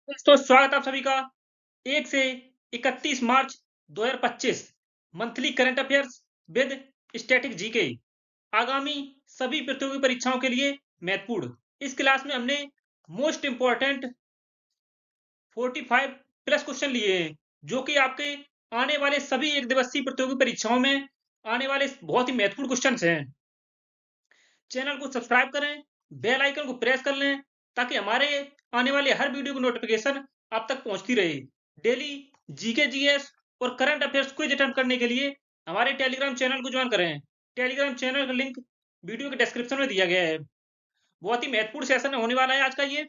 तो स्वागत है आप सभी का 1 से 31 मार्च 2025 monthly current affairs with static GK. आगामी सभी प्रतियोगी परीक्षाओं के लिए महत्वपूर्ण। इस क्लास में हमने मोस्ट इंपोर्टेंट 45 प्लस क्वेश्चन लिए हैं, जो कि आपके आने वाले सभी एक दिवसीय प्रतियोगी परीक्षाओं में आने वाले बहुत ही महत्वपूर्ण क्वेश्चन हैं। चैनल को सब्सक्राइब करें, बेल आइकन को प्रेस कर लें, ताकि हमारे आने वाले हर वीडियो की नोटिफिकेशन आप तक पहुंचती रहे। डेली जीके जीएस और करंट अफेयर्स क्विज अटेम्प्ट करने के लिए हमारे टेलीग्राम चैनल को ज्वाइन करें। टेलीग्राम चैनल का लिंक वीडियो के डिस्क्रिप्शन में दिया गया है। बहुत ही महत्वपूर्ण सेशन होने वाला है आज का ये।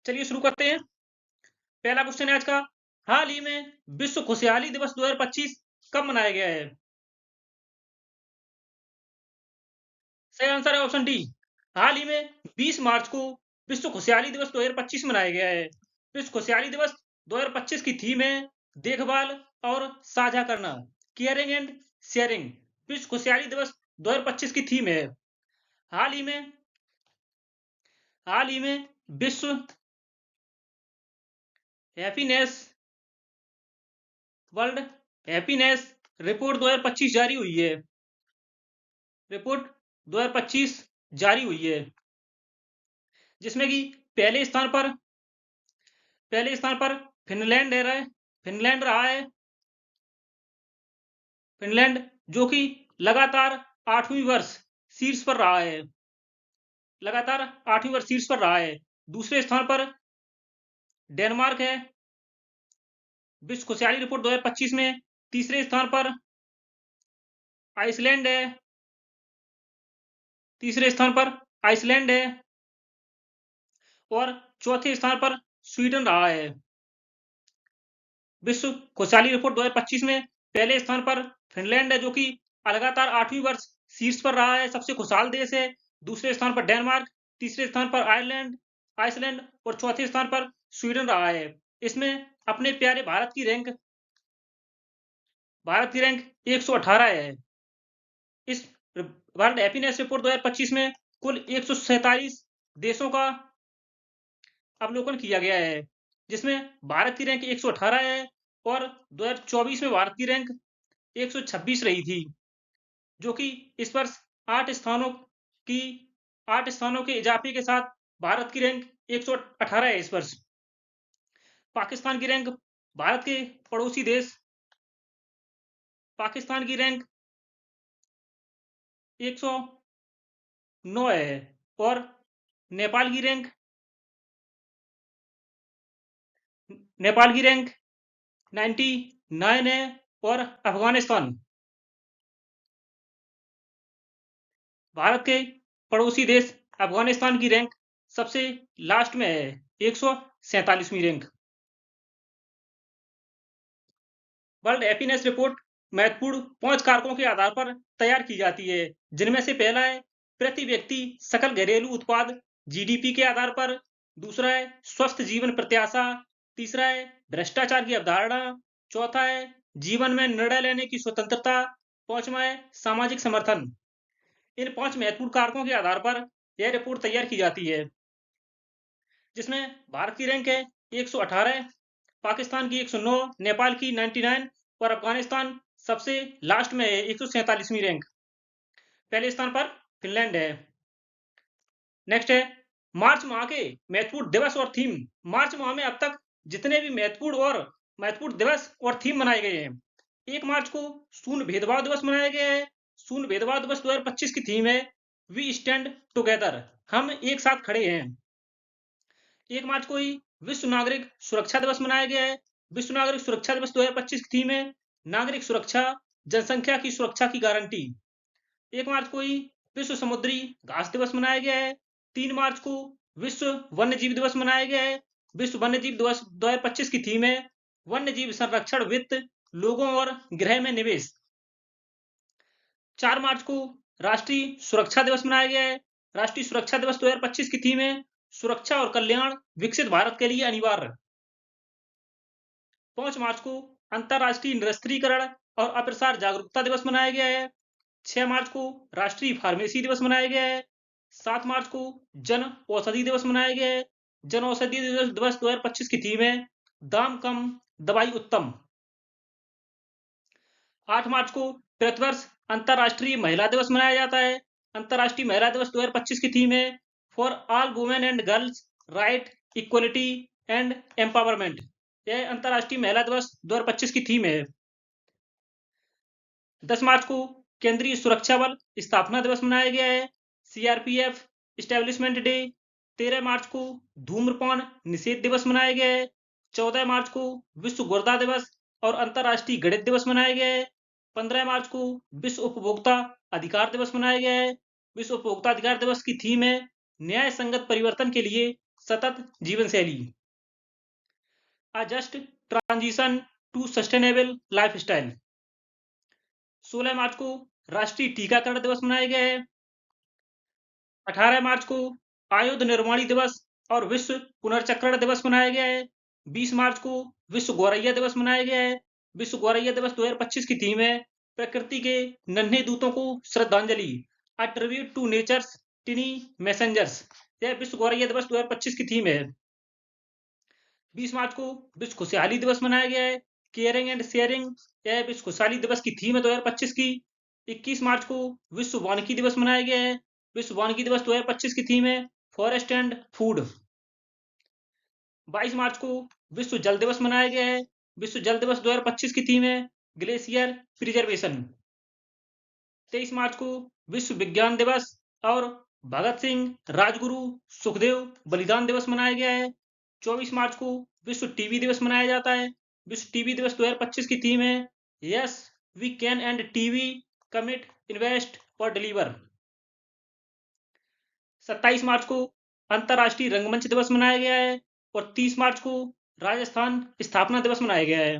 चलिए शुरू करते हैं। पहला क्वेश्चन है आज का, हाल ही में विश्व खुशहाली दिवस 2025 कब मनाया गया है? सही आंसर है ऑप्शन डी। हाल ही में 20 मार्च को विश्व खुशहाली दिवस 2025 मनाया गया है। विश्व खुशहाली दिवस 2025 की थीम है देखभाल और साझा करना, केयरिंग एंड शेयरिंग। विश्व खुशहाली दिवस 2025 की थीम है। हाल ही में विश्व हैप्पीनेस वर्ल्ड हैप्पीनेस रिपोर्ट 2025 जारी हुई है। रिपोर्ट 2025 जारी हुई है, जिसमें कि पहले स्थान पर फिनलैंड रहा है। फिनलैंड, जो कि लगातार 8वीं वर्ष शीर्ष पर रहा है। लगातार 8वीं वर्ष शीर्ष पर रहा है। दूसरे स्थान पर डेनमार्क है विश्व खुशहाली रिपोर्ट 2025 में। तीसरे स्थान पर आइसलैंड है। तीसरे स्थान पर आइसलैंड है और चौथे स्थान पर स्वीडन रहा है। विश्व खुशहाली रिपोर्ट 2025 में पहले स्थान पर फिनलैंड है, जो कि लगातार 8वीं वर्ष शीर्ष पर रहा है, सबसे खुशहाल देश है। दूसरे स्थान पर डेनमार्क, तीसरे स्थान पर आइसलैंड और चौथे स्थान पर स्वीडन रहा है। इसमें अपने प्यारे भारत की रैंक 118 है। इस वर्ल्ड हैप्पीनेस रिपोर्ट 2025 में कुल 147 देशों का अवलोकन किया गया है, जिसमें भारत की रैंक 118 है और 2024 में भारत की रैंक 126 रही थी, जो कि इस वर्ष 8 स्थानों की 8 स्थानों के इजाफे के साथ भारत की रैंक 118 है इस वर्ष। पाकिस्तान की रैंक भारत के पड़ोसी देश पाकिस्तान की रैंक 109 है और नेपाल की रैंक 99 है और अफगानिस्तान भारत के पड़ोसी देश अफगानिस्तान की रैंक सबसे लास्ट में है, 147वीं रैंक। वर्ल्ड हैप्पीनेस रिपोर्ट महत्वपूर्ण 5 कारकों के आधार पर तैयार की जाती है, जिनमें से पहला है प्रति व्यक्ति सकल घरेलू उत्पाद जीडीपी के आधार पर। दूसरा है स्वस्थ जीवन प्रत्याशा। तीसरा है भ्रष्टाचार की अवधारणा। चौथा है जीवन में निर्णय लेने की स्वतंत्रता। पांचवा है सामाजिक समर्थन। इन 5 महत्वपूर्ण कारकों के आधार पर यह रिपोर्ट तैयार की जाती है, जिसमें भारत की रैंक है 118, पाकिस्तान की 109, नेपाल की 99 और अफगानिस्तान सबसे लास्ट में है, 147वीं रैंक। पहले स्थान पर फिनलैंड है। नेक्स्ट है मार्च माह के महत्वपूर्ण दिवस और थीम। मार्च माह में अब तक जितने भी महत्वपूर्ण दिवस और थीम मनाए गए हैं। 1 मार्च को शून्य भेदभाव दिवस मनाया गया है। शून्य भेदभाव दिवस 2025 की थीम है वी स्टैंड टुगेदर, हम एक साथ खड़े हैं। 1 मार्च को ही विश्व नागरिक सुरक्षा दिवस मनाया गया है। विश्व नागरिक सुरक्षा दिवस 2025 की थीम है नागरिक सुरक्षा, जनसंख्या की सुरक्षा की गारंटी। 1 मार्च को ही विश्व समुद्री घास दिवस मनाया गया है। 3 मार्च को विश्व वन्य जीव दिवस मनाया गया है। विश्व वन्य जीव दिवस 2025 की थीम है वन्य जीव संरक्षण, वित्त, लोगों और गृह में निवेश। 4 मार्च को राष्ट्रीय सुरक्षा दिवस मनाया गया है। राष्ट्रीय सुरक्षा दिवस 2025 की थीम है सुरक्षा और कल्याण, विकसित भारत के लिए अनिवार्य। 5 मार्च को अंतरराष्ट्रीय निरस्त्रीकरण और अप्रसार जागरूकता दिवस मनाया गया है। 6 मार्च को राष्ट्रीय फार्मेसी दिवस मनाया गया है। 7 मार्च को जन औषधि दिवस मनाया गया है। जनऔषधि दिवस 2025 की थीम है दाम कम दवाई उत्तम। 8 मार्च को प्रतिवर्ष अंतर्राष्ट्रीय महिला दिवस मनाया जाता है। अंतर्राष्ट्रीय महिला दिवस 2025 की थीम है for all women and girls right equality and empowerment. यह अंतर्राष्ट्रीय महिला दिवस 2025 की थीम है। 10 मार्च को केंद्रीय सुरक्षा बल स्थापना दिवस मनाया गया है, सीआरपीएफ इस्टेब्लिशमेंट डे। 13 मार्च को धूम्रपान निषेध दिवस मनाया गया है। 14 मार्च को विश्व गुर्दा दिवस और अंतर्राष्ट्रीय गणित दिवस मनाया गया है। 15 मार्च को विश्व उपभोक्ता अधिकार दिवस मनाया गया है। विश्व उपभोक्ता अधिकार दिवस की थीम है न्याय संगत परिवर्तन के लिए सतत जीवन शैली, a just transition to sustainable lifestyle. 16 मार्च को राष्ट्रीय टीकाकरण दिवस मनाया गया है। 18 मार्च को आयुध निर्माणी दिवस और विश्व पुनर्चक्रण दिवस मनाया गया है। 20 मार्च को विश्व गौरैया दिवस मनाया गया है। विश्व गौरैया दिवस 2025 की थीम है प्रकृति के नन्हे दूतों को श्रद्धांजलि, a tribute to nature's tiny messengers. यह विश्व गौरैया दिवस 2025 की थीम है। 20 मार्च को विश्व खुशहाली दिवस मनाया गया है, केयरिंग एंड शेयरिंग। यह विश्व खुशहाली दिवस की थीम है 2025 की। 21 मार्च को विश्व वानिकी दिवस मनाया गया है। विश्व वानिकी दिवस 2025 की थीम है फॉरेस्ट एंड फूड। 22 मार्च को विश्व जल दिवस मनाया गया है। विश्व जल दिवस 2025 की थीम है ग्लेशियर प्रिजर्वेशन। 23 मार्च को विश्व विज्ञान दिवस और भगत सिंह राजगुरु सुखदेव बलिदान दिवस मनाया गया है। 24 मार्च को विश्व टीबी दिवस मनाया जाता है। विश्व टीबी दिवस 2025 की थीम है yes we can end TB commit invest और डिलीवर। 27 मार्च को अंतर्राष्ट्रीय रंगमंच दिवस मनाया गया है और 30 मार्च को राजस्थान स्थापना दिवस मनाया गया है।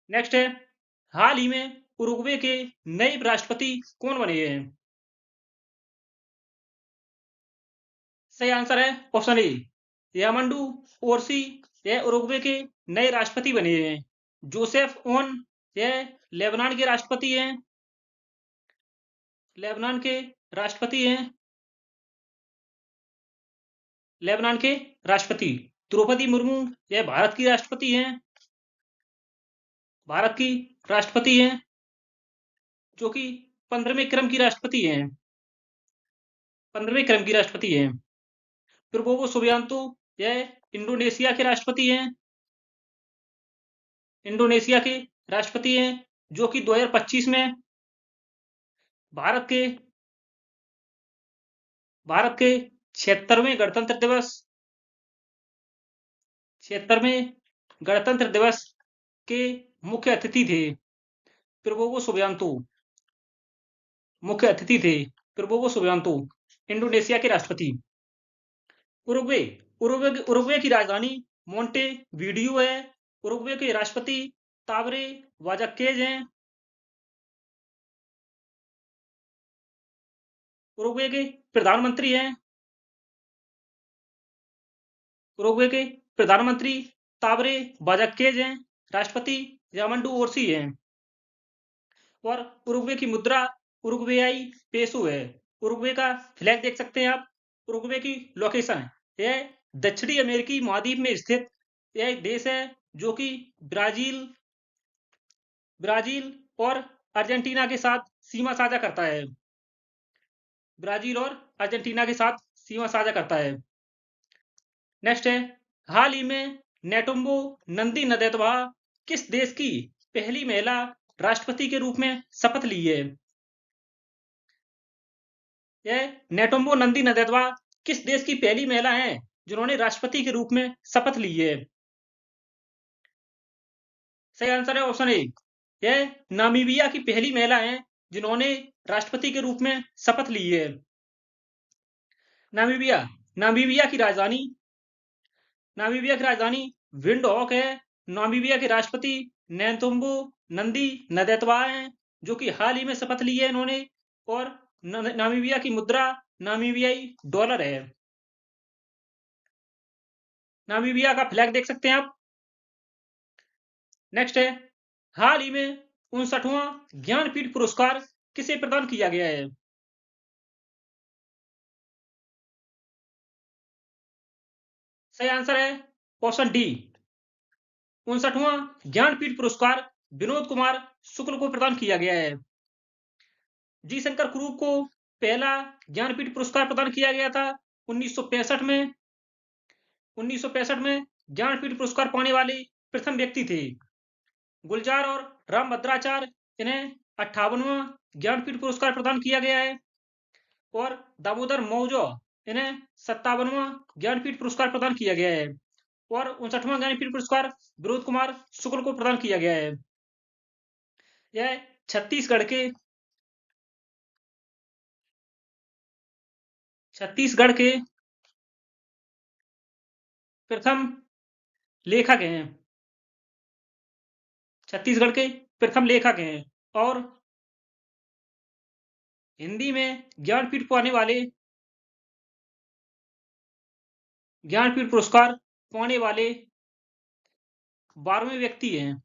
नेक्स्ट है हाल ही में उरुग्वे के नए राष्ट्रपति कौन बने हैं? सही आंसर है ऑप्शन ए यामंडू ओरसी। यह उरुग्वे के नए राष्ट्रपति बने हैं। जोसेफ ओन यह लेबनान के राष्ट्रपति हैं। लेबनान के राष्ट्रपति हैं। लेबनान के राष्ट्रपति द्रौपदी मुर्मू यह भारत की राष्ट्रपति हैं। भारत की राष्ट्रपति हैं जो कि 15वें क्रम की राष्ट्रपति हैं। 15वें क्रम की राष्ट्रपति हैं। प्रबोवो सुबियांतो यह इंडोनेशिया के राष्ट्रपति हैं। इंडोनेशिया के राष्ट्रपति हैं जो कि 2025 में भारत के 76वें गणतंत्र दिवस 76वें गणतंत्र दिवस के मुख्य अतिथि थे। प्रबोवो सुबियांतो मुख्य अतिथि थे। प्रबोवो सुबियांतो इंडोनेशिया के राष्ट्रपति। उरुग्वे उरुग्वे की राजधानी मोंटे वीडियो है। उरुग्वे के राष्ट्रपति ताबरे वाजाक्वेज हैं। उरुग्वे के प्रधानमंत्री हैं। उरुग्वे के प्रधानमंत्री ताबरे वाजाक्वेज हैं। राष्ट्रपति यामंडू ओरसी हैं। और उरुग्वे की मुद्रा उरुग्वेयाई पेसो है। उरुग्वे का फ्लैग देख सकते हैं आप। उरुग्वे की लोकेशन यह दक्षिणी अमेरिकी महाद्वीप में स्थित यह एक देश है जो कि ब्राजील और अर्जेंटीना के साथ सीमा साझा करता है। ब्राजील और अर्जेंटीना के साथ सीमा साझा करता है। नेक्स्ट है हाल ही में नेटुम्बो नंदी नदेतवा किस देश की पहली महिला राष्ट्रपति के रूप में शपथ ली है? यह नेटुम्बो नंदी नदेतवा किस देश की पहली महिला हैं जिन्होंने राष्ट्रपति के रूप में शपथ ली है? सही आंसर है ऑप्शन ए यह नामीबिया की पहली महिला हैं जिन्होंने राष्ट्रपति के रूप में शपथ ली है। नामीबिया की राजधानी विंडहॉक है। नामीबिया के राष्ट्रपति नेतुम्बो नंदी नदेतवा हैं जो कि हाल ही में शपथ ली है इन्होंने। और नामीबिया की मुद्रा नामीबियाई डॉलर है। नामीबिया का फ्लैग देख सकते हैं आप। नेक्स्ट है हाल ही में 59वां ज्ञानपीठ पुरस्कार किसे प्रदान किया गया है? सही आंसर है ऑप्शन डी। 59वां ज्ञानपीठ पुरस्कार विनोद कुमार शुक्ल को प्रदान किया गया है। जी शंकर कुरूप को पहला ज्ञानपीठ पुरस्कार प्रदान किया गया था 1965 में। 1965 में ज्ञानपीठ पुरस्कार पाने वाले प्रथम व्यक्ति थे। गुलजार और रामभद्राचार्य इन्हें 58वां ज्ञानपीठ पुरस्कार प्रदान किया गया है और दामोदर मौजो इन्हें 57वां ज्ञानपीठ पुरस्कार प्रदान किया गया है और 59वां ज्ञानपीठ पुरस्कार विनोद कुमार शुक्ल को प्रदान किया गया है। यह छत्तीसगढ़ के प्रथम लेखक हैं। छत्तीसगढ़ के प्रथम लेखक हैं और हिंदी में ज्ञानपीठ पुरस्कार पाने वाले 12वें व्यक्ति हैं।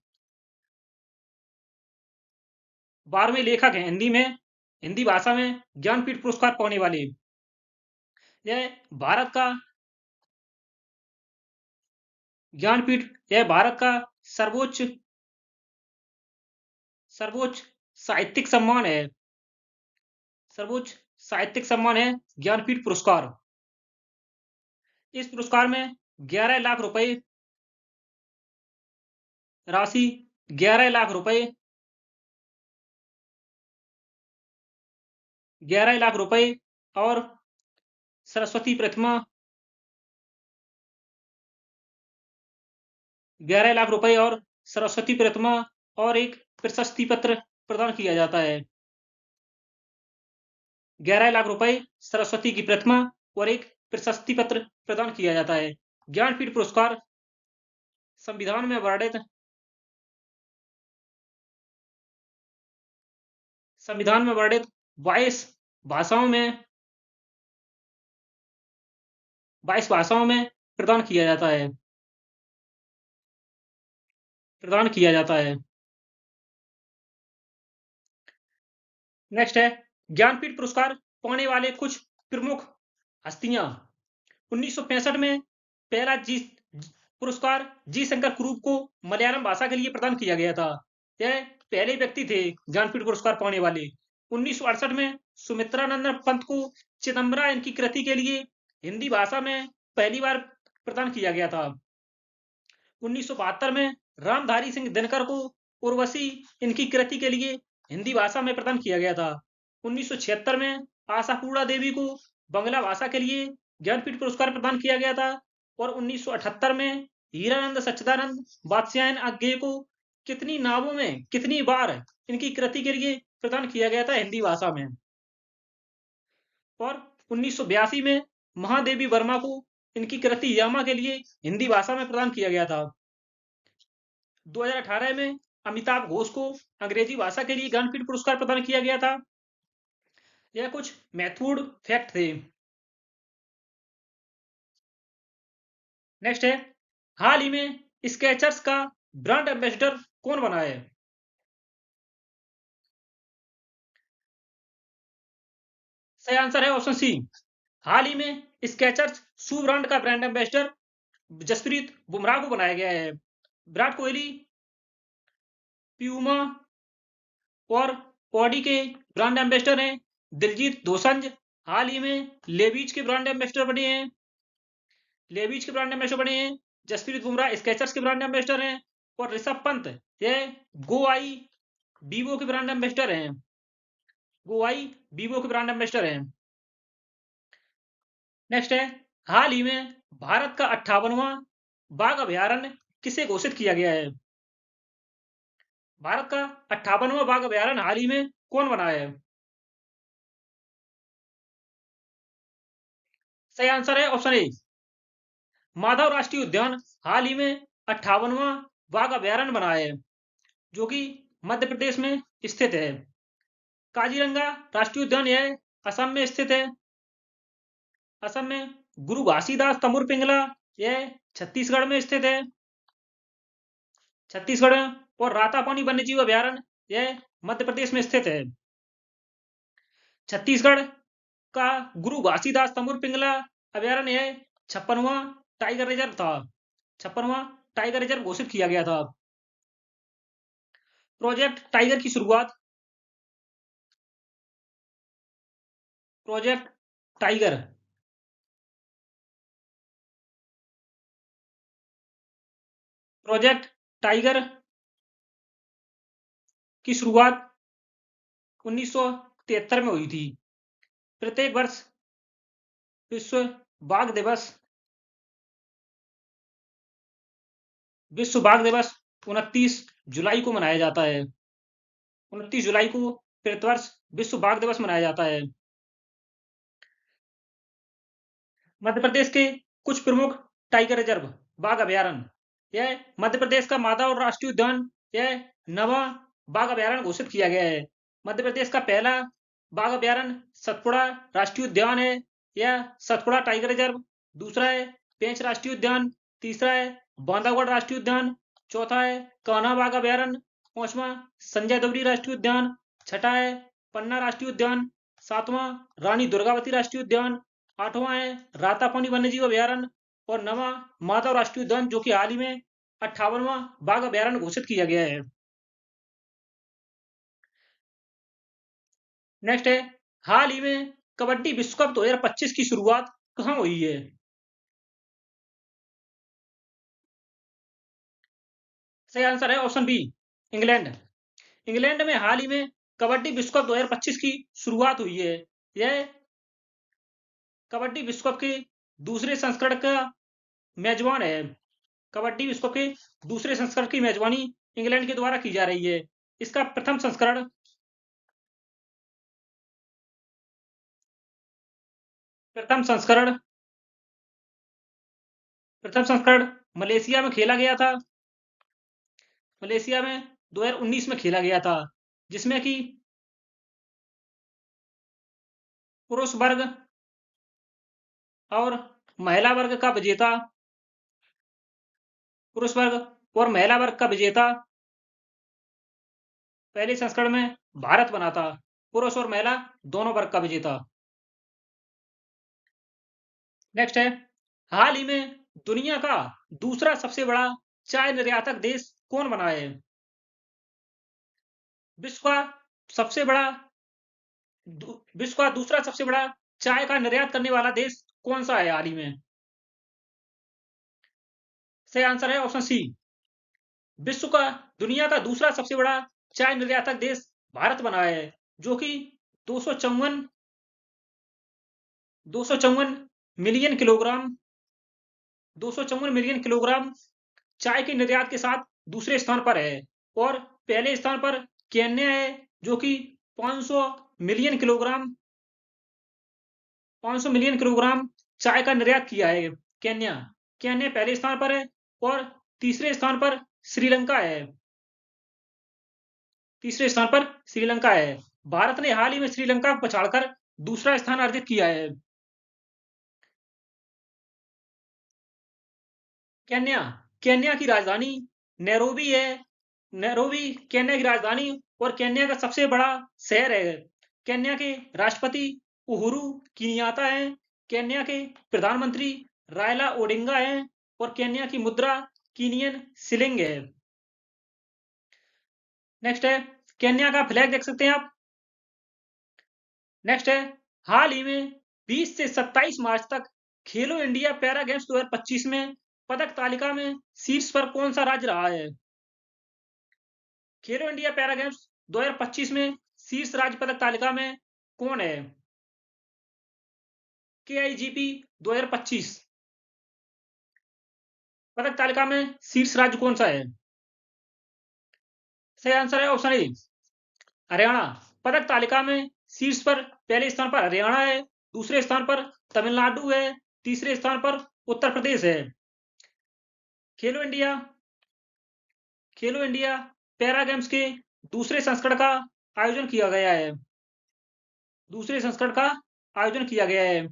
12वें लेखक हैं हिंदी भाषा में ज्ञानपीठ पुरस्कार पाने वाले। यह भारत का सर्वोच्च साहित्यिक सम्मान है। सर्वोच्च साहित्यिक सम्मान है ज्ञानपीठ पुरस्कार। इस पुरस्कार में 11 लाख रुपए राशि 11 लाख रुपए 11 लाख रुपए और सरस्वती प्रतिमा 11 लाख रुपए और सरस्वती प्रतिमा और एक प्रशस्ति पत्र प्रदान किया जाता है। 11 लाख रुपए सरस्वती की प्रतिमा और एक प्रशस्ति पत्र प्रदान किया जाता है। ज्ञानपीठ पुरस्कार संविधान में वर्णित 22 भाषाओं में 22 भाषाओं में प्रदान किया जाता है। नेक्स्ट है ज्ञानपीठ पुरस्कार पाने वाले कुछ प्रमुख हस्तियां। 1965 में पहला पुरस्कार जी शंकर कुरूप को मलयालम भाषा के लिए प्रदान किया गया था। यह पहले व्यक्ति थे ज्ञानपीठ पुरस्कार पाने वाले। 1968 में सुमित्रानंद पंत को चिदम्बरा इनकी कृति के लिए हिंदी भाषा में पहली बार प्रदान किया गया था। 1972 में रामधारी सिंह दिनकर को उर्वशी इनकी कृति के लिए हिंदी भाषा में प्रदान किया गया था। 1976 में आशापूर्णा देवी को बंगला भाषा के लिए ज्ञानपीठ पुरस्कार प्रदान किया गया था और 1978 में हीरानंद सच्चिदानंद बादशाहन अज्ञे को कितनी नावों में कितनी बार इनकी कृति के लिए प्रदान किया गया था हिंदी भाषा में। और 1982 में महादेवी वर्मा को इनकी कृति यामा के लिए हिंदी भाषा में प्रदान किया गया था। 2018 में अमिताभ घोष को अंग्रेजी भाषा के लिए ज्ञानपीठ पुरस्कार प्रदान किया गया था। यह कुछ महत्वपूर्ण फैक्ट थे। नेक्स्ट है हाल ही में स्केचर्स का ब्रांड एम्बेसडर कौन बना है? सही आंसर है ऑप्शन सी। हाल ही में स्केचर्स शू ब्रांड का ब्रांड एम्बेसडर जसप्रीत बुमराह को बनाया गया है। विराट कोहली प्यूमा और ऑडी के ब्रांड एम्बेसडर हैं। दिलजीत दोसांझ हाल ही में लेविज के ब्रांड एम्बेसडर बने हैं। जसप्रीत बुमराह स्केचर्स के ब्रांड एम्बेसडर हैं और ऋषभ पंत यह गोआई बीवो के ब्रांड एम्बेसडर हैं। नेक्स्ट है हाल ही में भारत का 58वां बाघ अभयारण्य किसे घोषित किया गया है? भारत का 58वां बाघ अभयारण्य हाल ही में कौन बना है? सही आंसर है ऑप्शन ए। माधव राष्ट्रीय उद्यान हाल ही में 58वां बाघ अभयारण्य बना है जो कि मध्य प्रदेश में स्थित है। काजीरंगा राष्ट्रीय उद्यान यह असम में स्थित है। असम में गुरु घासीदास तमुर पिंगला यह छत्तीसगढ़ में स्थित है। और रातापानी वन्यजीव अभयारण्य यह मध्य प्रदेश में स्थित है। छत्तीसगढ़ का गुरु घासीदास तमुर पिंगला अभयारण्य यह 56वां टाइगर रिजर्व था। 56वां टाइगर रिजर्व घोषित किया गया था। प्रोजेक्ट टाइगर की शुरुआत प्रोजेक्ट टाइगर प्रोजेक्ट टाइगर की शुरुआत 1973 में हुई थी। प्रत्येक वर्ष विश्व बाघ दिवस विश्व बाघ दिवस 29 जुलाई को मनाया जाता है। 29 जुलाई को प्रतिवर्ष विश्व बाघ दिवस मनाया जाता है। मध्य प्रदेश के कुछ प्रमुख टाइगर रिजर्व बाघ अभयारण्य। यह मध्य प्रदेश का माधव राष्ट्रीय उद्यान यह नवा बाघ अभयारण्य घोषित किया गया है। मध्य प्रदेश का पहला बाघ अभयारण्य सतपुड़ा राष्ट्रीय उद्यान है। यह सतपुड़ा टाइगर रिजर्व। दूसरा है पेंच राष्ट्रीय उद्यान। तीसरा है बांधवगढ़ राष्ट्रीय उद्यान। चौथा है कान्हा बाघ अभयारण्य। पांचवा संजय दुबरी राष्ट्रीय उद्यान। छठा है पन्ना राष्ट्रीय उद्यान। सातवां रानी दुर्गावती राष्ट्रीय उद्यान। आठवां है रातापानी वन्यजीव अभयारण्य। और नवा माधव राष्ट्रीय उद्यान जो कि हाल ही में 58वां बाघ अभयारण्य घोषित किया गया है। नेक्स्ट है हाल ही में कबड्डी विश्व कप 2025 की शुरुआत कहां हुई है? सही आंसर है ऑप्शन बी इंग्लैंड। इंग्लैंड में हाल ही में कबड्डी विश्व कप 2025 की शुरुआत हुई है। यह कबड्डी विश्व कप के दूसरे संस्करण का मेजबान है। कबड्डी विश्व कप के दूसरे संस्करण की मेजबानी इंग्लैंड के द्वारा की जा रही है। इसका प्रथम संस्करण मलेशिया में खेला गया था। मलेशिया में 2019 में खेला गया था, जिसमें कि पुरुष वर्ग और महिला वर्ग का विजेता पुरुष वर्ग और महिला वर्ग का विजेता पहले संस्करण में भारत बना था। पुरुष और महिला दोनों वर्ग का विजेता। नेक्स्ट है हाल ही में दुनिया का दूसरा सबसे बड़ा चाय निर्यातक देश कौन बना है? विश्व का सबसे बड़ा विश्व का दूसरा सबसे बड़ा चाय का निर्यात करने वाला देश कौन सा है हाल ही में? सही आंसर है ऑप्शन सी। विश्व का दुनिया का दूसरा सबसे बड़ा चाय निर्यातक देश भारत बना है, जो कि 254 254 मिलियन किलोग्राम 254 मिलियन किलोग्राम चाय के निर्यात के साथ दूसरे स्थान पर है। और पहले स्थान पर केन्या है, जो कि 500 मिलियन किलोग्राम 500 मिलियन किलोग्राम चाय का निर्यात किया है। केन्या केन्या पहले स्थान पर है और तीसरे स्थान पर श्रीलंका है। तीसरे स्थान पर श्रीलंका है। भारत ने हाल ही में श्रीलंका को पछाड़कर दूसरा स्थान अर्जित किया है। केन्या केन्या की राजधानी नैरोबी है। नैरोबी केन्या की राजधानी और केन्या का सबसे बड़ा शहर है। केन्या के राष्ट्रपति उहुरु केन्याता हैं। केन्या के प्रधानमंत्री रायला ओडिंगा हैं और केन्या की मुद्रा कीनियन शिलिंग है। नेक्स्ट है केन्या का फ्लैग देख सकते हैं आप। नेक्स्ट है हाल ही में 20 से 27 मार्च तक खेलो इंडिया पैरा गेम्स 2025 में पदक तालिका में शीर्ष पर कौन सा राज्य रहा है? खेलो इंडिया पैरा गेम्स 2025 में शीर्ष राज्य पदक तालिका में कौन है? KIGP 2025 पदक तालिका में शीर्ष राज्य कौन सा है? सही आंसर है ऑप्शन ए हरियाणा। पदक तालिका में शीर्ष पर पहले स्थान पर हरियाणा है। दूसरे स्थान पर तमिलनाडु है। तीसरे स्थान पर उत्तर प्रदेश है। खेलो इंडिया खेलो इंडिया पैरा गेम्स के दूसरे संस्करण का आयोजन किया गया है। दूसरे संस्करण का आयोजन किया गया है,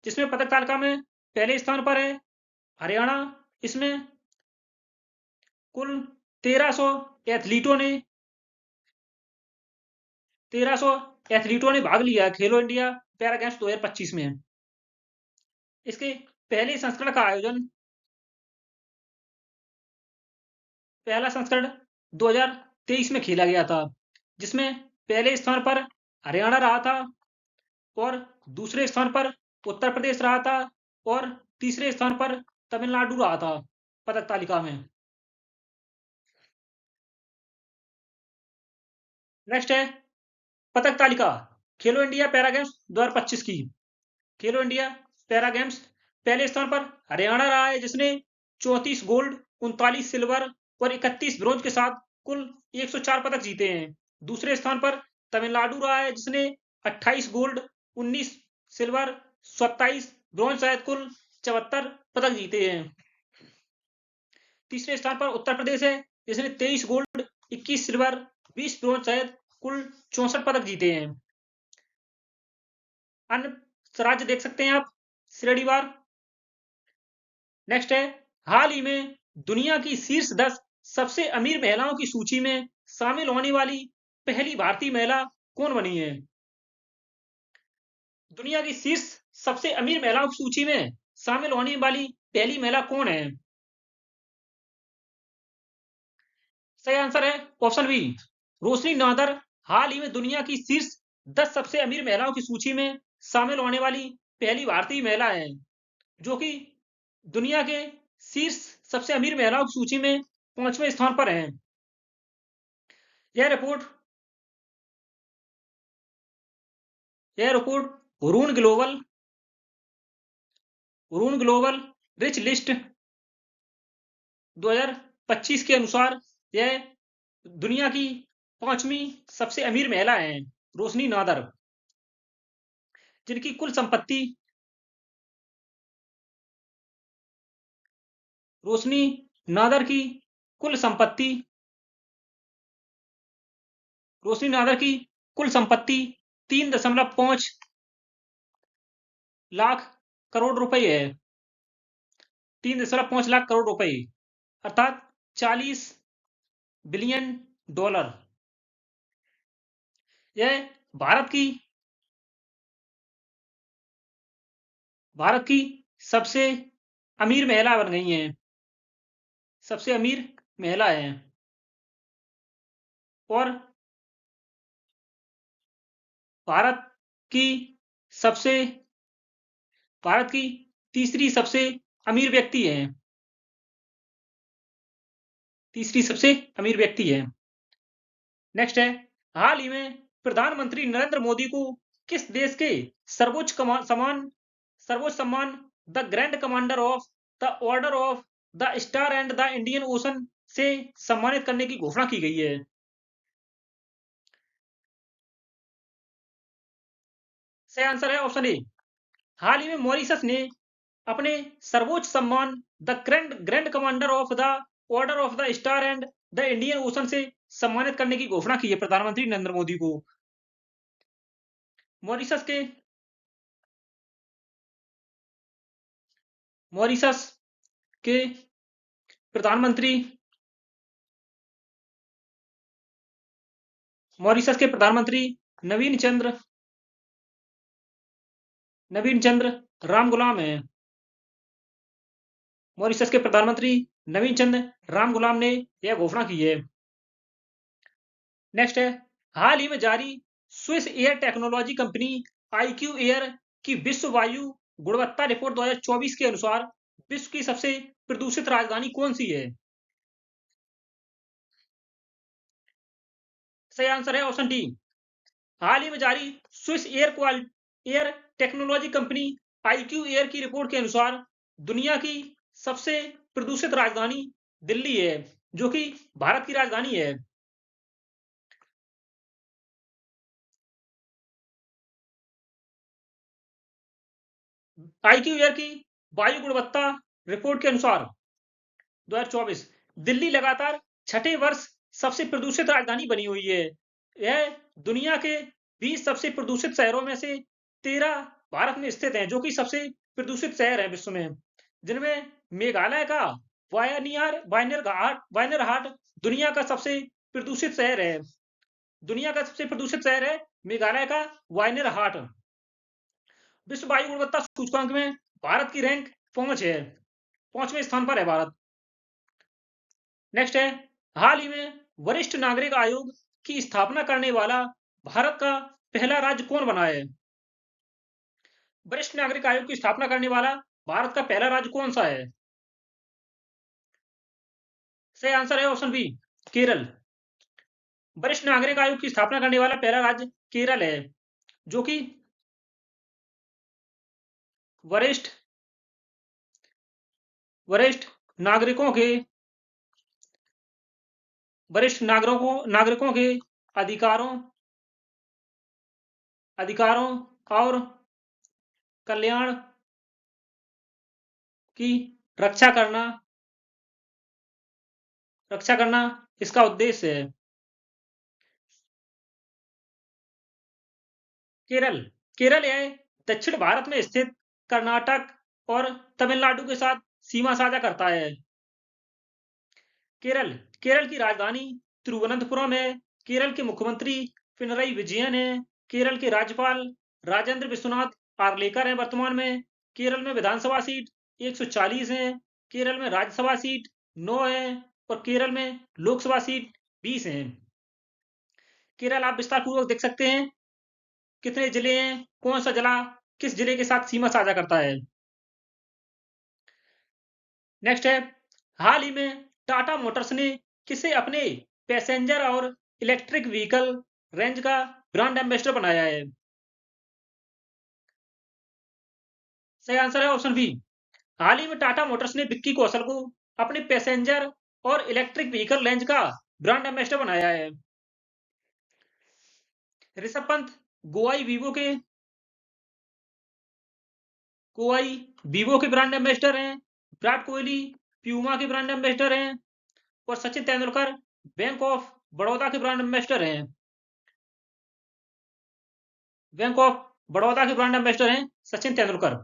जिसमें पदक तालिका में पहले स्थान पर है हरियाणा। इसमें कुल 1300 एथलीटों ने 1300 एथलीटों ने भाग लिया है खेलो इंडिया पैरा गेम्स 2025 में। इसके पहले संस्करण का आयोजन पहला संस्करण 2023 में खेला गया था, जिसमें पहले स्थान पर हरियाणा रहा था और दूसरे स्थान पर उत्तर प्रदेश रहा था और तीसरे स्थान पर तमिलनाडु रहा था पदक तालिका में। नेक्स्ट है पदक तालिका खेलो इंडिया पैरा गेम्स 2025 की। खेलो इंडिया पैरा गेम्स पहले स्थान पर हरियाणा रहा है, जिसने 34 गोल्ड, 39 सिल्वर और 31 ब्रोंज के साथ कुल 104 पदक जीते हैं। दूसरे स्थान पर तमिलनाडु रहा है, जिसने 28 गोल्ड, 19 सिल्वर, 27 ब्रोंज सहित कुल 74 पदक जीते हैं। तीसरे स्थान पर उत्तर प्रदेश है, जिसने 23 गोल्ड, 21 सिल्वर, 20 ब्रोंज सहित कुल 64 पदक जीते हैं। अन्य राज्य देख सकते हैं आप श्रेणीवार। नेक्स्ट है हाल ही में दुनिया की शीर्ष 10 सबसे अमीर महिलाओं की सूची में शामिल होने वाली पहली भारतीय महिला कौन बनी है? दुनिया की शीर्ष सबसे अमीर महिलाओं की सूची में शामिल होने वाली पहली महिला कौन है? सही आंसर है ऑप्शन बी, रोशनी नादर हाल ही में दुनिया की शीर्ष 10 सबसे अमीर महिलाओं की सूची में शामिल होने वाली पहली भारतीय महिला है, जो कि दुनिया के शीर्ष सबसे अमीर महिलाओं की सूची में 5वें स्थान पर हैं। यह report Hurun global rich list 2025 के अनुसार यह दुनिया की 5वीं सबसे अमीर महिला हैं, रोशनी नादर, जिनकी कुल संपत्ति रोशनी नादर की कुल संपत्ति रोशनी नादर की कुल संपत्ति 3.5 लाख करोड़ रुपए है। 3.5 लाख करोड़ रुपए अर्थात 40 बिलियन डॉलर। यह भारत की सबसे अमीर महिला बन गई हैं, सबसे अमीर महिला है और भारत की सबसे भारत की तीसरी सबसे अमीर व्यक्ति है, तीसरी सबसे अमीर व्यक्ति है। नेक्स्ट है हाल ही में प्रधानमंत्री नरेंद्र मोदी को किस देश के सर्वोच्च सम्मान the grand commander of the order of the star and the Indian ocean से सम्मानित करने की घोषणा की गई है? सही आंसर है ऑप्शन ए। हाल ही में मॉरिशस ने अपने सर्वोच्च सम्मान the grand commander of the order of the star and the Indian ocean से सम्मानित करने की घोषणा की है प्रधानमंत्री नरेंद्र मोदी को। मॉरिशस के मॉरिशस के प्रधानमंत्री नवीन चंद्र राम गुलाम है। मॉरिशस के प्रधानमंत्री नवीन चंद्र राम गुलाम ने यह घोषणा की है। नेक्स्ट है हाल ही में जारी Swiss air technology company IQ air की विश्व वायु गुणवत्ता रिपोर्ट 2024 के अनुसार विश्व की सबसे प्रदूषित राजधानी कौन सी है? सही आंसर है ऑप्शन डी। हाल ही में जारी Swiss air technology company IQ air की रिपोर्ट के अनुसार दुनिया की सबसे प्रदूषित राजधानी दिल्ली है, जो कि भारत की राजधानी है। IQ एयर की वायु गुणवत्ता रिपोर्ट के अनुसार 2024 दिल्ली लगातार छठे वर्ष सबसे प्रदूषित राजधानी बनी हुई है। यह दुनिया के 20 सबसे प्रदूषित शहरों में से 13 भारत में स्थित हैं, जो कि सबसे प्रदूषित शहर है विश्व में, जिनमें मेघालय का वायनर हाट दुनिया का सबसे प्रदूषित शहर है। दुनिया का सबसे प्रदूषित शहर है मेघालय का वायनर हाट। विश्व वायु गुणवत्ता सूचकांक में भारत की रैंक 5 है, 5वें स्थान पर है भारत। नेक्स्ट है हाल ही में वरिष्ठ नागरिक आयोग की स्थापना करने वाला भारत का पहला राज्य कौन बना है? वरिष्ठ नागरिक आयोग की स्थापना करने वाला भारत का पहला राज्य कौन सा है? सही आंसर है ऑप्शन बी, केरल। वरिष्ठ नागरिक आयोग की स्थापना करने वाला पहला राज्य केरल है, जो कि वरिष्ठ वरिष्ठ नागरिकों के नागरिकों के अधिकारों अधिकारों और कल्याण की रक्षा करना रक्षा करना इसका उद्देश्य है। केरल केरल यह दक्षिण भारत में स्थित कर्नाटक और तमिलनाडु के साथ सीमा साझा करता है। केरल केरल की राजधानी तिरुवनंतपुरम है। केरल के मुख्यमंत्री पिनरई विजयन है। केरल के राज्यपाल राजेंद्र विश्वनाथ आर्लेकर हैं वर्तमान में। केरल में विधानसभा सीट 140 है। केरल में राज्यसभा सीट 9 है और केरल में लोकसभा सीट 20 है। केरल आप विस्तार पूर्वक देख सकते हैं कितने जिले हैं, कौन सा जिला किस जिले के साथ सीमा साझा करता है। नेक्स्ट है, हाल ही में टाटा मोटर्स ने किसे अपने पैसेंजर और इलेक्ट्रिक व्हीकल रेंज का ब्रांड एम्बेसडर बनाया है? सही आंसर है ऑप्शन बी। हाल ही में टाटा मोटर्स ने विक्की कौशल को अपने पैसेंजर और इलेक्ट्रिक व्हीकल रेंज का ब्रांड एम्बेसडर बनाया है। ऋषभ पंत गोवाई वीवो के ब्रांड एम्बेसडर हैं। विराट कोहली प्यूमा के ब्रांड एम्बेसडर हैं और सचिन तेंदुलकर बैंक ऑफ बड़ौदा के ब्रांड एम्बेसडर हैं। बैंक ऑफ बड़ौदा के ब्रांड एम्बेसडर हैं सचिन तेंदुलकर।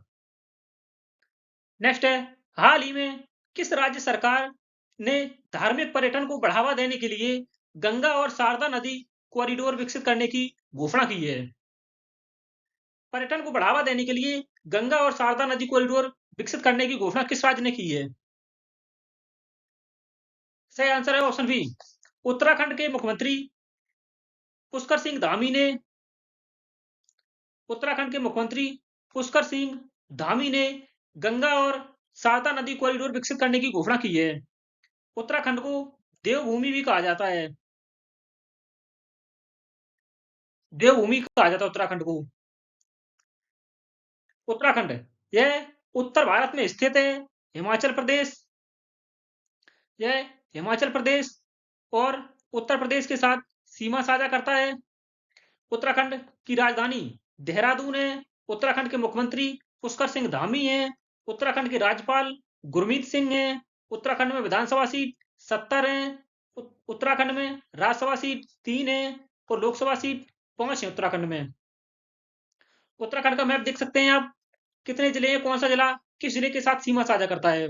नेक्स्ट है, हाल ही में किस राज्य सरकार ने धार्मिक पर्यटन को बढ़ावा देने के लिए गंगा और शारदा नदी कॉरिडोर विकसित करने की घोषणा की है? पर्यटन को बढ़ावा देने के लिए गंगा और शारदा नदी कॉरिडोर विकसित करने की घोषणा किस राज्य ने की है? सही आंसर है ऑप्शन बी। उत्तराखंड के मुख्यमंत्री पुष्कर सिंह धामी ने उत्तराखंड के मुख्यमंत्री पुष्कर सिंह धामी ने गंगा और शारदा नदी कॉरिडोर विकसित करने की घोषणा की है। उत्तराखंड को देवभूमि भी कहा जाता है। देवभूमि कहा जाता है उत्तराखंड को। उत्तराखंड यह उत्तर भारत में स्थित है। हिमाचल प्रदेश यह हिमाचल प्रदेश और उत्तर प्रदेश के साथ सीमा साझा करता है। उत्तराखंड की राजधानी देहरादून है। उत्तराखंड के मुख्यमंत्री पुष्कर सिंह धामी हैं। उत्तराखंड के राज्यपाल गुरमीत सिंह हैं। उत्तराखंड में विधानसभा सीट 70 है। उत्तराखंड में राज्यसभा सीट 3 है और लोकसभा सीट 5 है। उत्तराखंड में उत्तराखंड का मैप देख सकते हैं आप कितने जिले हैं, कौन सा जिला किस जिले के साथ सीमा साझा करता है।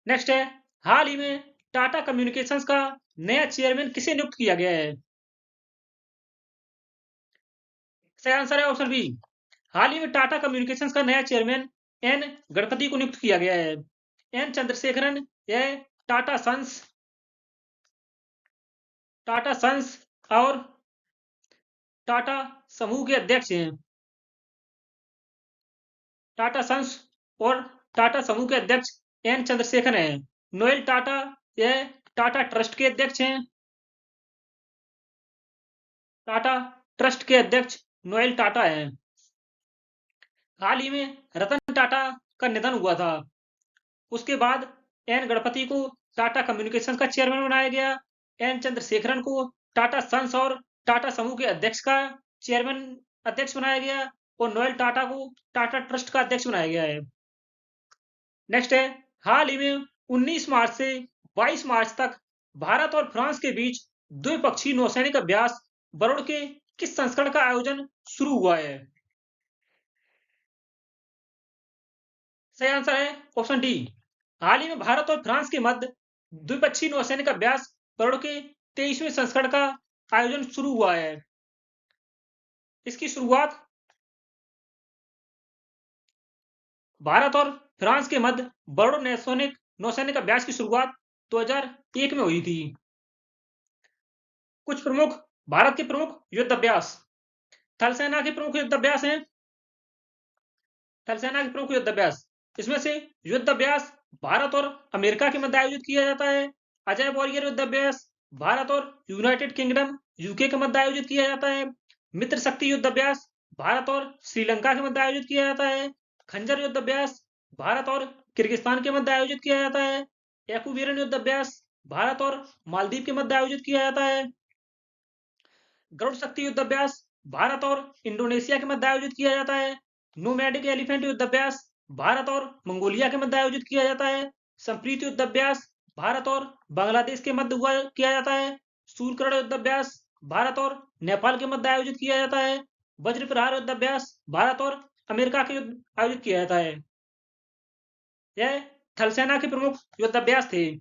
नेक्स्ट है, हाल ही में टाटा कम्युनिकेशंस का नया चेयरमैन किसे नियुक्त किया गया है? सही आंसर है ऑप्शन बी। हाल ही में टाटा कम्युनिकेशंस का नया चेयरमैन एन गणपति को नियुक्त किया गया है। एन चंद्रशेखरन यह टाटा सन्स और टाटा समूह के अध्यक्ष हैं। टाटा सन्स और टाटा समूह के अध्यक्ष एन चंद्रशेखर हैं। नोएल टाटा यह टाटा ट्रस्ट के अध्यक्ष हैं। टाटा ट्रस्ट के अध्यक्ष नोएल टाटा हैं। हाल ही में रतन टाटा का निधन हुआ था। उसके बाद एन गणपति को टाटा कम्युनिकेशंस का चेयरमैन बनाया गया। एन चंद्रशेखरन को टाटा सन्स और टाटा समूह के अध्यक्ष बनाया गया और नोएल टाटा को टाटा ट्रस्ट का अध्यक्ष बनाया गया है। नेक्स्ट है, हाल ही में 19 मार्च से 22 मार्च तक भारत और फ्रांस के बीच द्विपक्षीय नौसैनिक अभ्यास बरूड के किस संस्करण का आयोजन शुरू हुआ है? सही आंसर है ऑप्शन डी। हाल ही में भारत और फ्रांस के मध्य द्विपक्षीय नौसैनिक अभ्यास बरूड के 23वें संस्करण का आयोजन शुरू हुआ है। इसकी शुरुआत भारत और फ्रांस के मध्य बरूड नौसैनिक अभ्यास की शुरुआत 2001 में हुई थी। कुछ प्रमुख भारत के प्रमुख युद्ध अभ्यास। थल सेना के प्रमुख युद्ध अभ्यास हैं। थल सेना के प्रमुख युद्ध अभ्यास, इसमें से युद्ध अभ्यास भारत और अमेरिका के मध्य आयोजित किया जाता है। अजय वॉरियर युद्ध अभ्यास भारत और यूनाइटेड किंगडम यूके के मध्य आयोजित किया जाता है। मित्र शक्ति युद्ध अभ्यास भारत और श्रीलंका के मध्य आयोजित किया जाता है। खंजर युद्ध अभ्यास भारत और किर्गिस्तान के मध्य आयोजित किया जाता है। याकुबीरन युद्ध अभ्यास भारत और मालदीव के मध्य आयोजित किया जाता है। गरुड़ शक्ति युद्ध अभ्यास भारत और इंडोनेशिया के मध्य आयोजित किया जाता है। नोमैडिक एलिफेंट युद्ध अभ्यास भारत और मंगोलिया के मध्य आयोजित किया जाता है। संप्रीत युद्ध अभ्यास भारत और बांग्लादेश के मध्य किया जाता है। सूर्यकर्ण युद्ध अभ्यास भारत और नेपाल के मध्य आयोजित किया जाता है। वज्र प्रहार युद्ध अभ्यास भारत और अमेरिका के युद्ध आयोजित किया जाता है। यह थल सेना के प्रमुख युद्ध अभ्यास थे।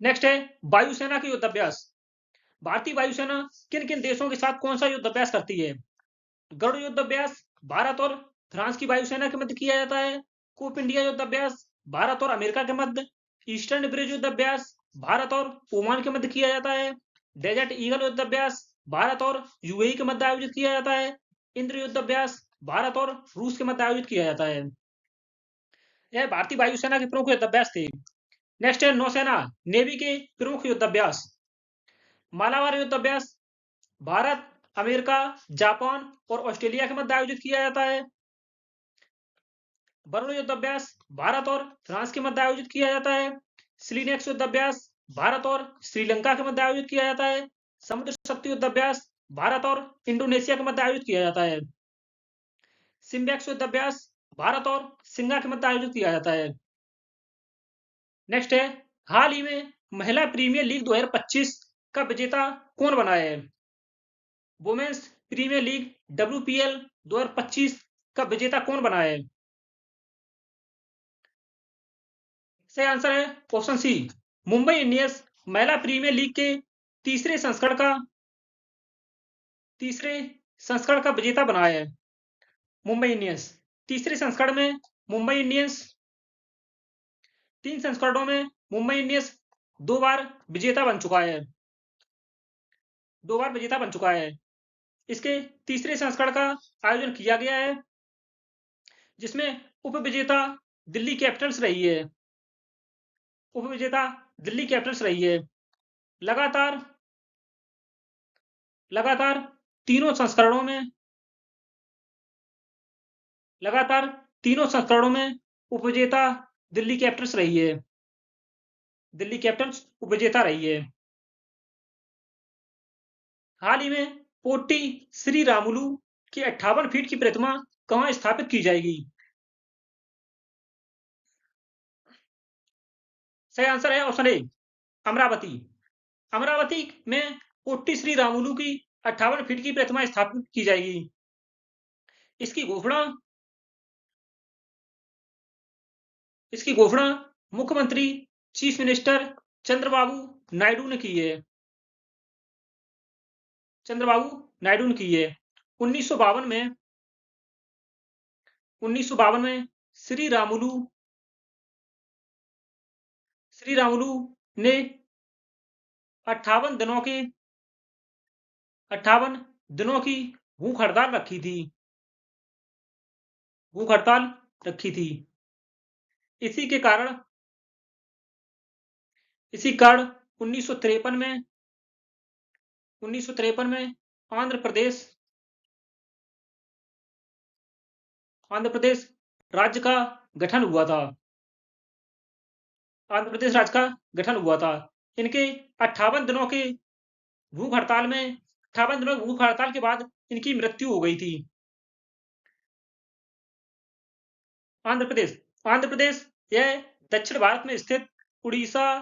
नेक्स्ट है वायुसेना के युद्ध अभ्यास। भारतीय वायुसेना किन किन देशों के साथ कौन सा युद्ध अभ्यास करती है? गरुड़ युद्ध अभ्यास भारत और फ्रांस की वायुसेना के मध्य किया जाता है। कूप इंडिया युद्ध अभ्यास भारत और अमेरिका के मध्य। ईस्टर्न ब्रिज युद्ध अभ्यास भारत और ओमान के मध्य किया जाता है। डेजर्ट ईगल युद्ध अभ्यास भारत और यूएई के मध्य आयोजित किया जाता है। इंद्र युद्ध अभ्यास भारत और रूस के मध्य आयोजित किया जाता है। यह भारतीय वायुसेना के प्रमुख युद्ध अभ्यास थे। नेक्स्ट है नौसेना नेवी के प्रमुख युद्ध अभ्यास। मालाबार युद्ध अभ्यास भारत, अमेरिका, जापान और ऑस्ट्रेलिया के मध्य आयोजित किया जाता है। वरुण युद्ध अभ्यास भारत और फ्रांस के मध्य आयोजित किया जाता है। स्लीनेक्स युद्ध अभ्यास भारत और श्रीलंका के मध्य आयोजित किया जाता है। समुद्र शक्ति युद्ध अभ्यास भारत और इंडोनेशिया के मध्य आयोजित किया जाता है। सिम्बैक्स युद्ध अभ्यास भारत और सिंगापुर के मध्य आयोजित किया जाता है। नेक्स्ट है हाल ही में महिला प्रीमियर लीग 2025 का विजेता कौन बना है? वुमेन्स प्रीमियर लीग WPL 2025 का विजेता कौन बना है? सही आंसर है ऑप्शन सी, मुंबई इंडियंस महिला प्रीमियर लीग के तीसरे संस्करण का विजेता बना है। मुंबई इंडियंस तीसरे संस्करण में मुंबई इंडियंस 3 संस्करणों में मुंबई इंडियंस 2 बार विजेता बन चुका है। 2 बार विजेता बन चुका है। इसके तीसरे संस्करण का आयोजन किया गया है, जिसमें उपविजेता दिल्ली कैपिटल्स रही है। उपविजेता दिल्ली कैपिटल्स रही है। लगातार तीनों संस्करणों में उपविजेता दिल्ली कैपिटल्स रही है। दिल्ली कैपिटल्स उपविजेता रही है। हाल ही में पोट्टी श्री रामुलु की 58 फीट की प्रतिमा कहां स्थापित की जाएगी? सही आंसर है ऑप्शन ए, अमरावती। अमरावती में पोट्टी श्री रामुलु की 58 फीट की प्रतिमा स्थापित की जाएगी। इसकी घोषणा मुख्यमंत्री चीफ मिनिस्टर चंद्रबाबू नायडू ने की है। 1952 में श्री रामुलु ने 58 दिनों की भूख हड़ताल रखी थी। इसी कारण 1953 में आंध्र प्रदेश राज्य का गठन हुआ था। इनके 58 दिनों की भूख हड़ताल के बाद इनकी मृत्यु हो गई थी। आंध्र प्रदेश यह दक्षिण भारत में स्थित उड़ीसा,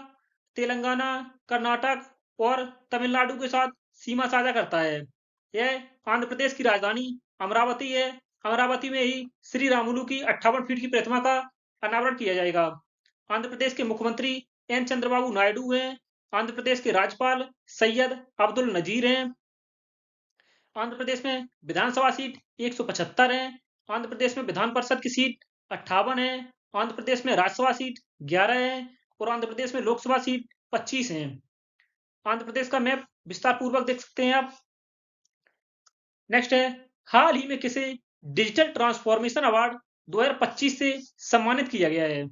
तेलंगाना, कर्नाटक और तमिलनाडु के साथ सीमा साझा करता है। यह आंध्र प्रदेश की राजधानी अमरावती है। अमरावती में ही श्री रामुलु की 58 फीट की प्रतिमा का अनावरण किया जाएगा। आंध्र प्रदेश के मुख्यमंत्री एन चंद्रबाबू नायडू हैं। आंध्र प्रदेश के राज्यपाल सैयद अब्दुल नजीर हैं। आंध्र प्रदेश में विधानसभा सीट 175 है। आंध्र प्रदेश में विधान परिषद की सीट 58 है। आंध्र प्रदेश में राज्यसभा सीट 11 है। और आंध्र प्रदेश में लोकसभा सीट 25 हैं। आंध्र प्रदेश का मैप विस्तार पूर्वक देख सकते हैं आप। नेक्स्ट है, हाल ही में किसे डिजिटल ट्रांसफॉर्मेशन अवार्ड 2025 से सम्मानित किया गया है?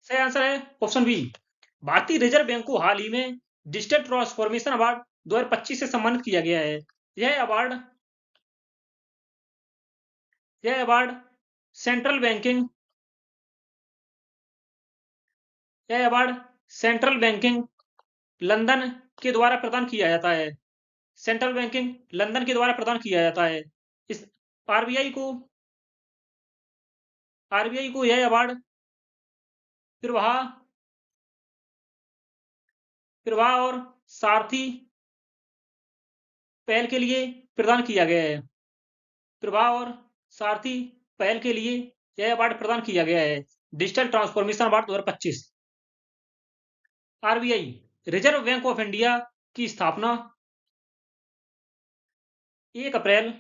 सही आंसर है ऑप्शन बी। भारतीय रिजर्व बैंक को हाल ही में डिजिटल ट्रांसफॉर्मेशन अवार्ड 2025 से सम्मानित किया गया है। यह अवार्ड यह अवार्ड सेंट्रल बैंकिंग यह अवार्ड सेंट्रल बैंकिंग लंदन के द्वारा प्रदान किया जाता है। सेंट्रल बैंकिंग लंदन के द्वारा प्रदान किया जाता है। इस आरबीआई को यह अवार्ड प्रवाह प्रवाह और सारथी पहल के लिए प्रदान किया गया है। प्रवाह और सारथी पहल के लिए यह अवार्ड प्रदान किया गया है। Digital transformation award 2025। RBI reserve bank of India की स्थापना 1 अप्रैल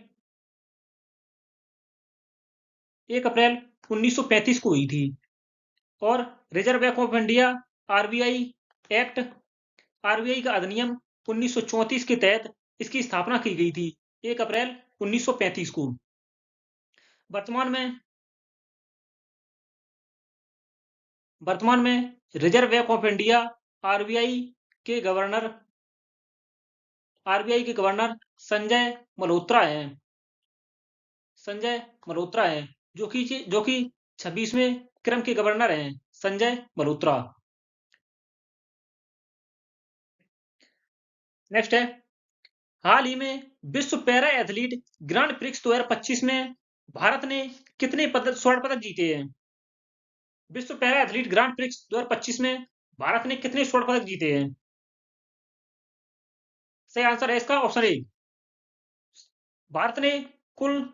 1935 को हुई थी और reserve bank of India RBI act RBI का अधिनियम 1934 के तहत इसकी स्थापना की गई थी 1 अप्रैल 1935 को। वर्तमान में reserve bank of India RBI के गवर्नर संजय मल्होत्रा हैं। जो कि 26वें क्रम के गवर्नर हैं संजय मल्होत्रा। नेक्स्ट है, हाल ही में विश्व पैरा एथलीट ग्रांड प्रिक्स 2025 में भारत ने कितने स्वर्ण पदक जीते हैं? विश्व पैरा एथलीट ग्रांड प्रिक्स 2025 में भारत ने कितने स्वर्ण पदक जीते हैं? सही आंसर है इसका ऑप्शन ए। भारत ने कुल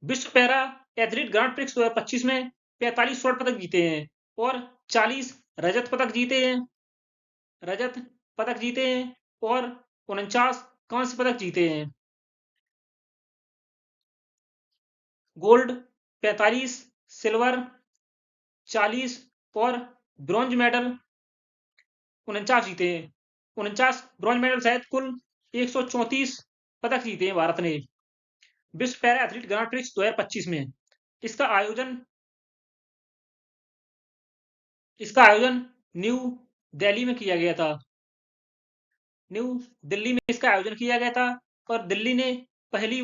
विश्व पैरा एथलीट ग्रांड प्रिक्स 2025 में 45 स्वर्ण पदक जीते हैं और 40 रजत पदक जीते हैं और 49 कांस्य पदक जीते हैं। गोल्ड 45, सिल्वर 40 और ब्रॉन्ज मेडल 49 जीते हैं। 49 ब्रॉन्ज मेडल सहित कुल 134 पदक जीते हैं भारत ने विश्व पैरा एथलीट ग्रांड प्रिक्स 2025 में। इसका आयोजन न्यू दिल्ली में किया गया था। न्यू दिल्ली में इसका आयोजन किया गया था और दिल्ली ने पहली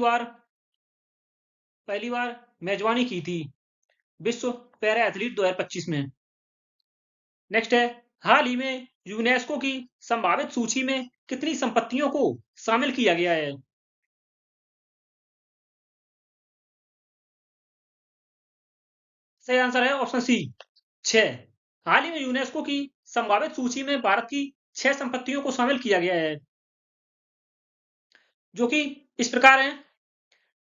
बार मेजबानी की थी विश्व पैरा एथलीट 2025 में। नेक्स्ट है, हाल ही में यूनेस्को की संभावित सूची में कितनी संपत्तियों को शामिल किया गया है? सही आंसर है ऑप्शन सी 6। हाल ही में यूनेस्को की संभावित सूची में भारत की 6 संपत्तियों को शामिल किया गया है जो कि इस प्रकार हैं।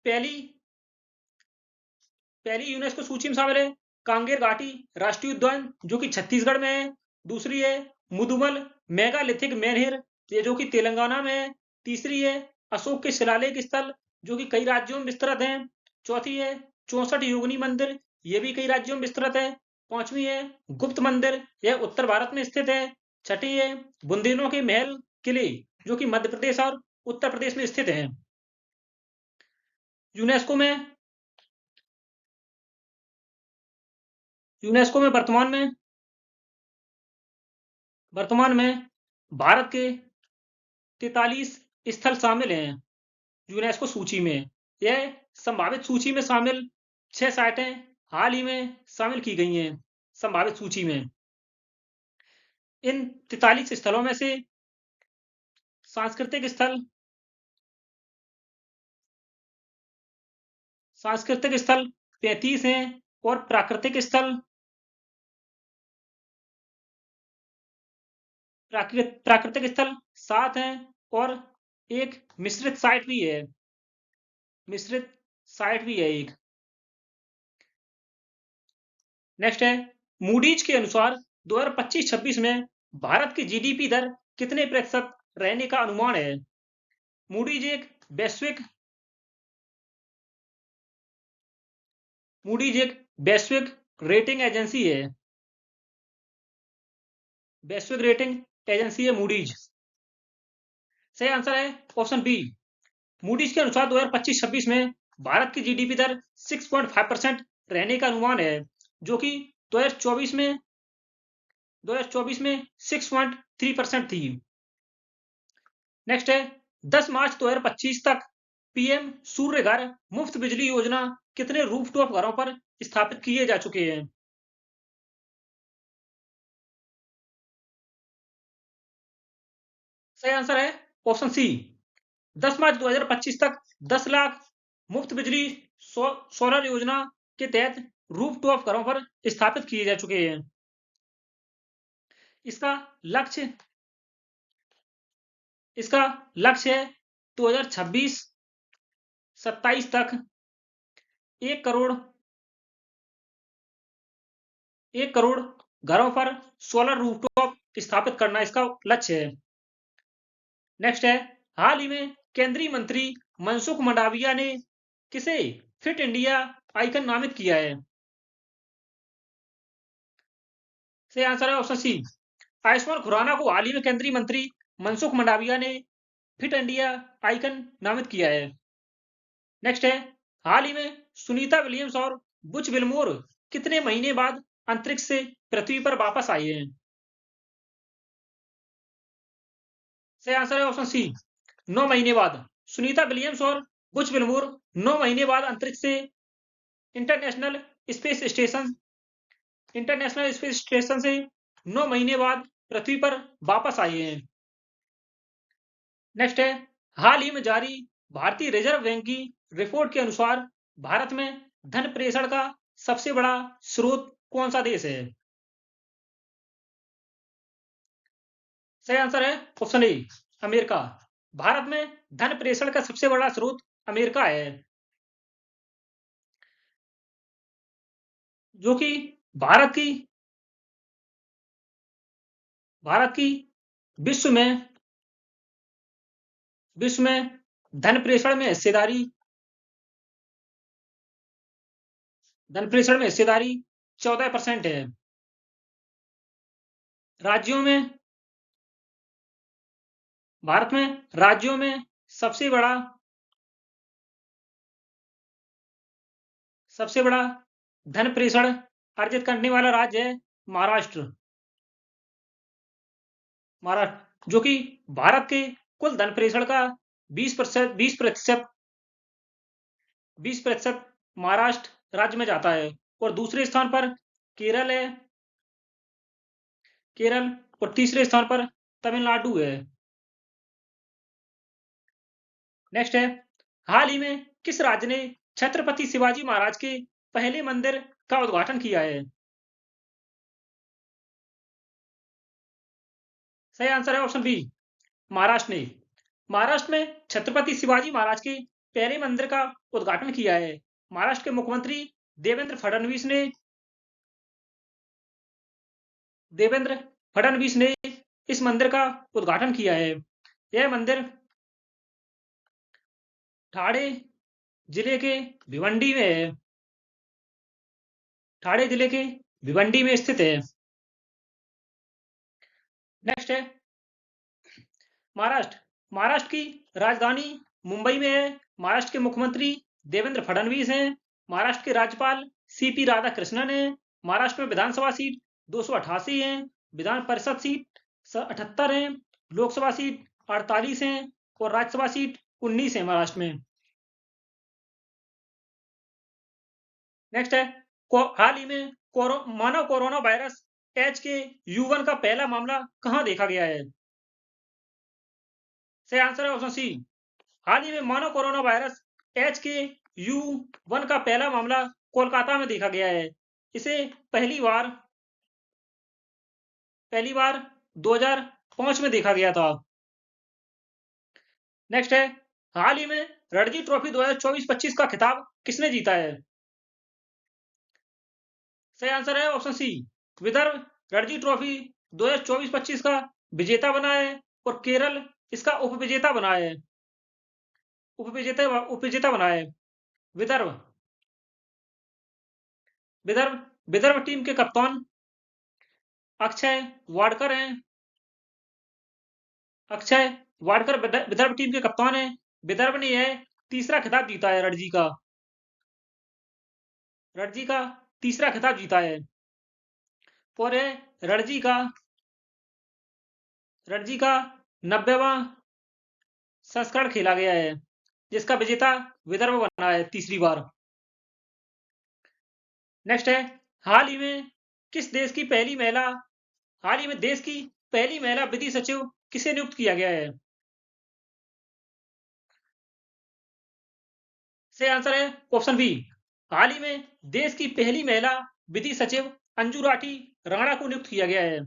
पहली यूनेस्को सूची में शामिल है कांगेर घाटी राष्ट्रीय उद्यान जो कि छत्तीसगढ़ में है। दूसरी है मुदुमल मेगालिथिक मेनहिर ये जो कि तेलंगाना में है। तीसरी है अशोक के शिलालेख स्थल जो कि कई राज्यों में विस्तृत है। चौथी है 64 योगिनी मंदिर ये भी कई राज्यों में विस्तृत है। पांचवी है गुप्त मंदिर यह उत्तर भारत में स्थित है। छठी है बुंदेलों के महल किले जो कि मध्य प्रदेश और उत्तर प्रदेश में स्थित है। यूनेस्को में वर्तमान में भारत के 43 स्थल शामिल हैं यूनेस्को सूची में। यह संभावित सूची में शामिल 6 साइटें हाल ही में शामिल की गई हैं संभावित सूची में। इन 43 स्थलों में से सांस्कृतिक स्थल 35 हैं और प्राकृतिक स्थल 7 हैं और एक मिश्रित साइट भी है एक। नेक्स्ट है, मूडीज के अनुसार 2025-26 में भारत की जीडीपी दर कितने प्रतिशत रहने का अनुमान है? मूडीज एक मूडीज एक वैश्विक रेटिंग एजेंसी है। वैश्विक रेटिंग एजेंसी है मूडीज। सही आंसर है ऑप्शन बी। मूडीज के अनुसार 2025-26 में भारत की जीडीपी दर 6.5% रहने का अनुमान है, जो कि 2024 में 6.3% थी। नेक्स्ट है 10 मार्च 2025 तक पीएम सूर्य घर मुफ्त बिजली योजना कितने रूफटॉप घरों पर स्थापित किए जा चुके हैं? सही आंसर है ऑप्शन सी। 10 मार्च 2025 तक 10 लाख मुफ्त बिजली सोलर योजना के तहत रूफटॉप घरों पर स्थापित किए जा चुके हैं। इसका लक्ष्य इसका लक्ष्य है 2026-27 तक 1 करोड़ 1 करोड़ घरों पर सोलर रूफटॉप स्थापित करना इसका लक्ष्य है। नेक्स्ट है हाल ही में केंद्रीय मंत्री मनसुख मंडाविया ने किसे फिट इंडिया आइकन नामित किया है? सही आंसर है ऑप्शन सी। आयुष्मान खुराना को हाल ही में केंद्रीय मंत्री मनसुख मंडाविया ने फिट इंडिया आइकन नामित किया है। नेक्स्ट है हाल ही में सुनीता विलियम्स और बुच विलमोर कितने महीने बाद अंतरिक्ष से पृथ्वी पर वापस आए हैं? सही आंसर है ऑप्शन सी। 9 महीने बाद सुनीता विलियम्स और बुच विलमोर 9 महीने बाद अंतरिक्ष से international space station international space station से 9 महीने बाद पृथ्वी पर वापस आए हैं। नेक्स्ट है हाल ही में जारी भारतीय रिजर्व बैंक की रिपोर्ट के अनुसार भारत में धन प्रेषण का सबसे बड़ा स्रोत कौन सा देश है? सही आंसर है ऑप्शन ए अमेरिका। भारत में धन प्रेषण का सबसे बड़ा स्रोत अमेरिका है, जो कि भारत की भारत की विश्व में विश्व में धन प्रेषण में हिस्सेदारी 14% है। राज्यों में भारत में राज्यों में सबसे बड़ा सबसे बड़ा धन प्रेषण अर्जित करने वाला राज्य है महाराष्ट्र। महाराष्ट्र जो कि भारत के कुल धन प्रेषण का 20% महाराष्ट्र राज्य में जाता है। और दूसरे स्थान पर केरल है केरल और तीसरे स्थान पर तमिलनाडु है। नेक्स्ट है हाल ही में किस राज्य ने छत्रपति शिवाजी महाराज के पहले मंदिर का उद्घाटन किया है? सही आंसर है ऑप्शन बी महाराष्ट्र ने। महाराष्ट्र में छत्रपति शिवाजी महाराज के पहले मंदिर का उद्घाटन किया है। महाराष्ट्र के मुख्यमंत्री देवेंद्र फडणवीस ने देवेंद्र फडणवीस ने इस मंदिर का उद्घाटन किया है। यह मंदिर ठाणे जिले के भिवंडी में है। ठाणे जिले के भिवंडी में स्थित है। नेक्स्ट है महाराष्ट्र। महाराष्ट्र की राजधानी मुंबई में है। महाराष्ट्र के मुख्यमंत्री देवेंद्र फडणवीस हैं। महाराष्ट्र के राज्यपाल सीपी राधाकृष्णन है। महाराष्ट्र में विधानसभा सीट 288 है। विधान परिषद सीट 78 है। लोकसभा सीट 48 है और राज्यसभा सीट 19 है महाराष्ट्र में। नेक्स्ट है हाल ही में मानव कोरोना वायरस HK-U1 का पहला मामला कहां देखा गया है? सही आंसर है ऑप्शन सी। हाल ही में मानव कोरोना वायरस HK-U1 का पहला मामला कोलकाता में देखा गया है। इसे पहली बार 2005 में देखा गया था। नेक्स्ट है हाल ही में रणजी ट्रॉफी 2024-25 का खिताब किसने जीता है? सही आंसर है option C. Vidarbha Ranji trophy 2024-25 का विजेता बना है और केरल इसका उपविजेता बना है। उपविजेता बना है विदर्भ। विदर्भ विदर्भ टीम के कप्तान अक्षय वाडकर हैं। अक्षय वाडकर विदर्भ टीम के कप्तान हैं। विदर्भ ने यह तीसरा खिताब जीता है। रणजी का तीसरा खिताब जीता है और रणजी का 90वां संस्करण खेला गया है, जिसका विजेता विदर्भ बना है तीसरी बार। नेक्स्ट है, हाल ही में देश की पहली महिला विधि सचिव किसे नियुक्त किया गया है? सही आंसर है ऑप्शन बी। हाल ही में देश की पहली महिला विधि सचिव अंजू राठी राणा को नियुक्त किया गया है।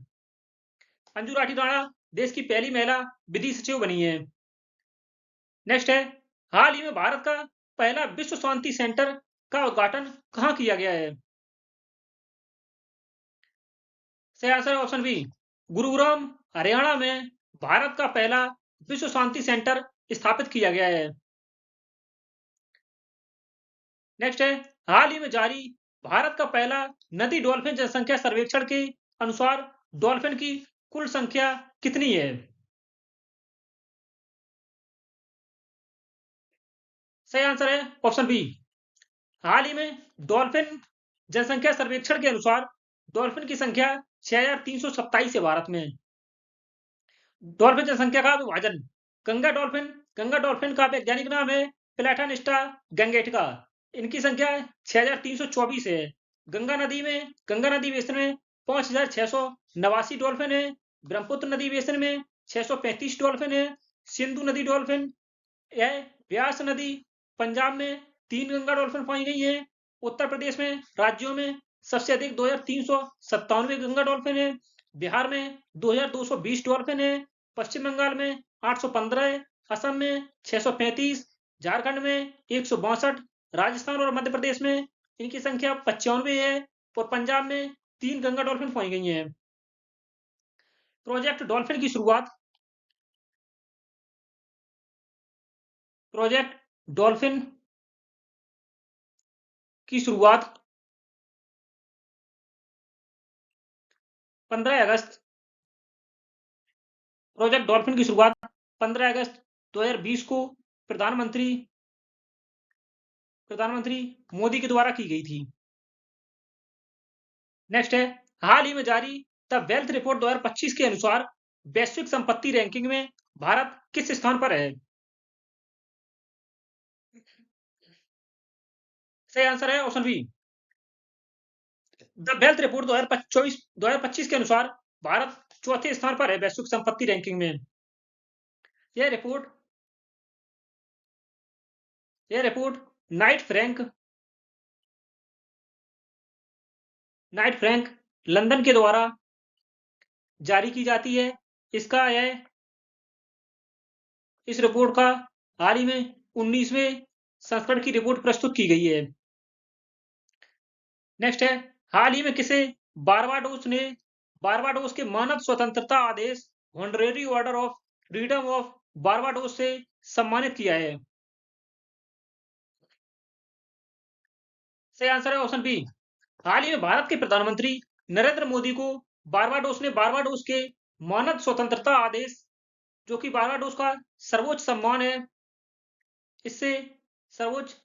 अंजू राठी राणा देश की पहली महिला विधि सचिव बनी है। नेक्स्ट है, हाल ही में भारत का पहला विश्व शांति सेंटर का उद्घाटन कहां किया गया है? सही आंसर है ऑप्शन बी। गुरुग्राम हरियाणा में भारत का पहला विश्व शांति सेंटर स्थापित किया गया है। नेक्स्ट है, हाल ही में जारी भारत का पहला नदी डॉल्फिन जनसंख्या सर्वेक्षण के अनुसार डॉल्फिन की कुल संख्या कितनी है? सही आंसर है ऑप्शन बी। हाल ही में डॉल्फिन जनसंख्या सर्वेक्षण के अनुसार डॉल्फिन की संख्या 6327 है भारत में। डॉल्फिन जनसंख्या का विभाजन, गंगा डॉल्फिन का वैज्ञानिक नाम है प्लेटानिस्टा गंगेटिका। इनकी संख्या 6324 है। गंगा नदी बेसिन में 5689 डॉल्फिन है। ब्रह्मपुत्र नदी बेसिन में 635 डॉल्फिन है। सिंधु नदी डॉल्फिन है। व्यास नदी पंजाब में 3 गंगा डॉल्फिन पाई गई है। उत्तर प्रदेश में राज्यों में सबसे अधिक 2397 गंगा डॉल्फिन है। बिहार में 2220 डॉल्फिन है। पश्चिम बंगाल में 815 है। असम में 635, झारखंड में 162, राजस्थान और मध्य प्रदेश में इनकी संख्या 95 है और पंजाब में 3 गंगा डॉल्फिन पाई गई हैं। प्रोजेक्ट डॉल्फिन की शुरुआत 15 अगस्त प्रोजेक्ट डॉल्फिन की शुरुआत 15 अगस्त 2020 को प्रधानमंत्री मोदी के द्वारा की गई थी। नेक्स्ट है, हाल ही में जारी द वेल्थ रिपोर्ट 2025 के अनुसार वैश्विक संपत्ति रैंकिंग में भारत किस स्थान पर है? सही आंसर है option B. The wealth report 2025 के अनुसार भारत चौथे स्थान पर है वैश्विक संपत्ति रैंकिंग में। यह रिपोर्ट नाइट फ्रैंक लंदन के द्वारा जारी की जाती है। इस रिपोर्ट का हाल ही में 19वें संस्करण की रिपोर्ट प्रस्तुत की गई है। नेक्स्ट है, हाल ही में किसे बारबाडोस के मानव स्वतंत्रता आदेश honorary order of freedom of Barbados से सम्मानित किया है? सही आंसर है ऑप्शन बी। हाल ही में भारत के प्रधानमंत्री नरेंद्र मोदी को बारबाडोस के मानव स्वतंत्रता आदेश, जो कि बारबाडोस का सर्वोच्च सम्मान है, इससे सर्वोच्च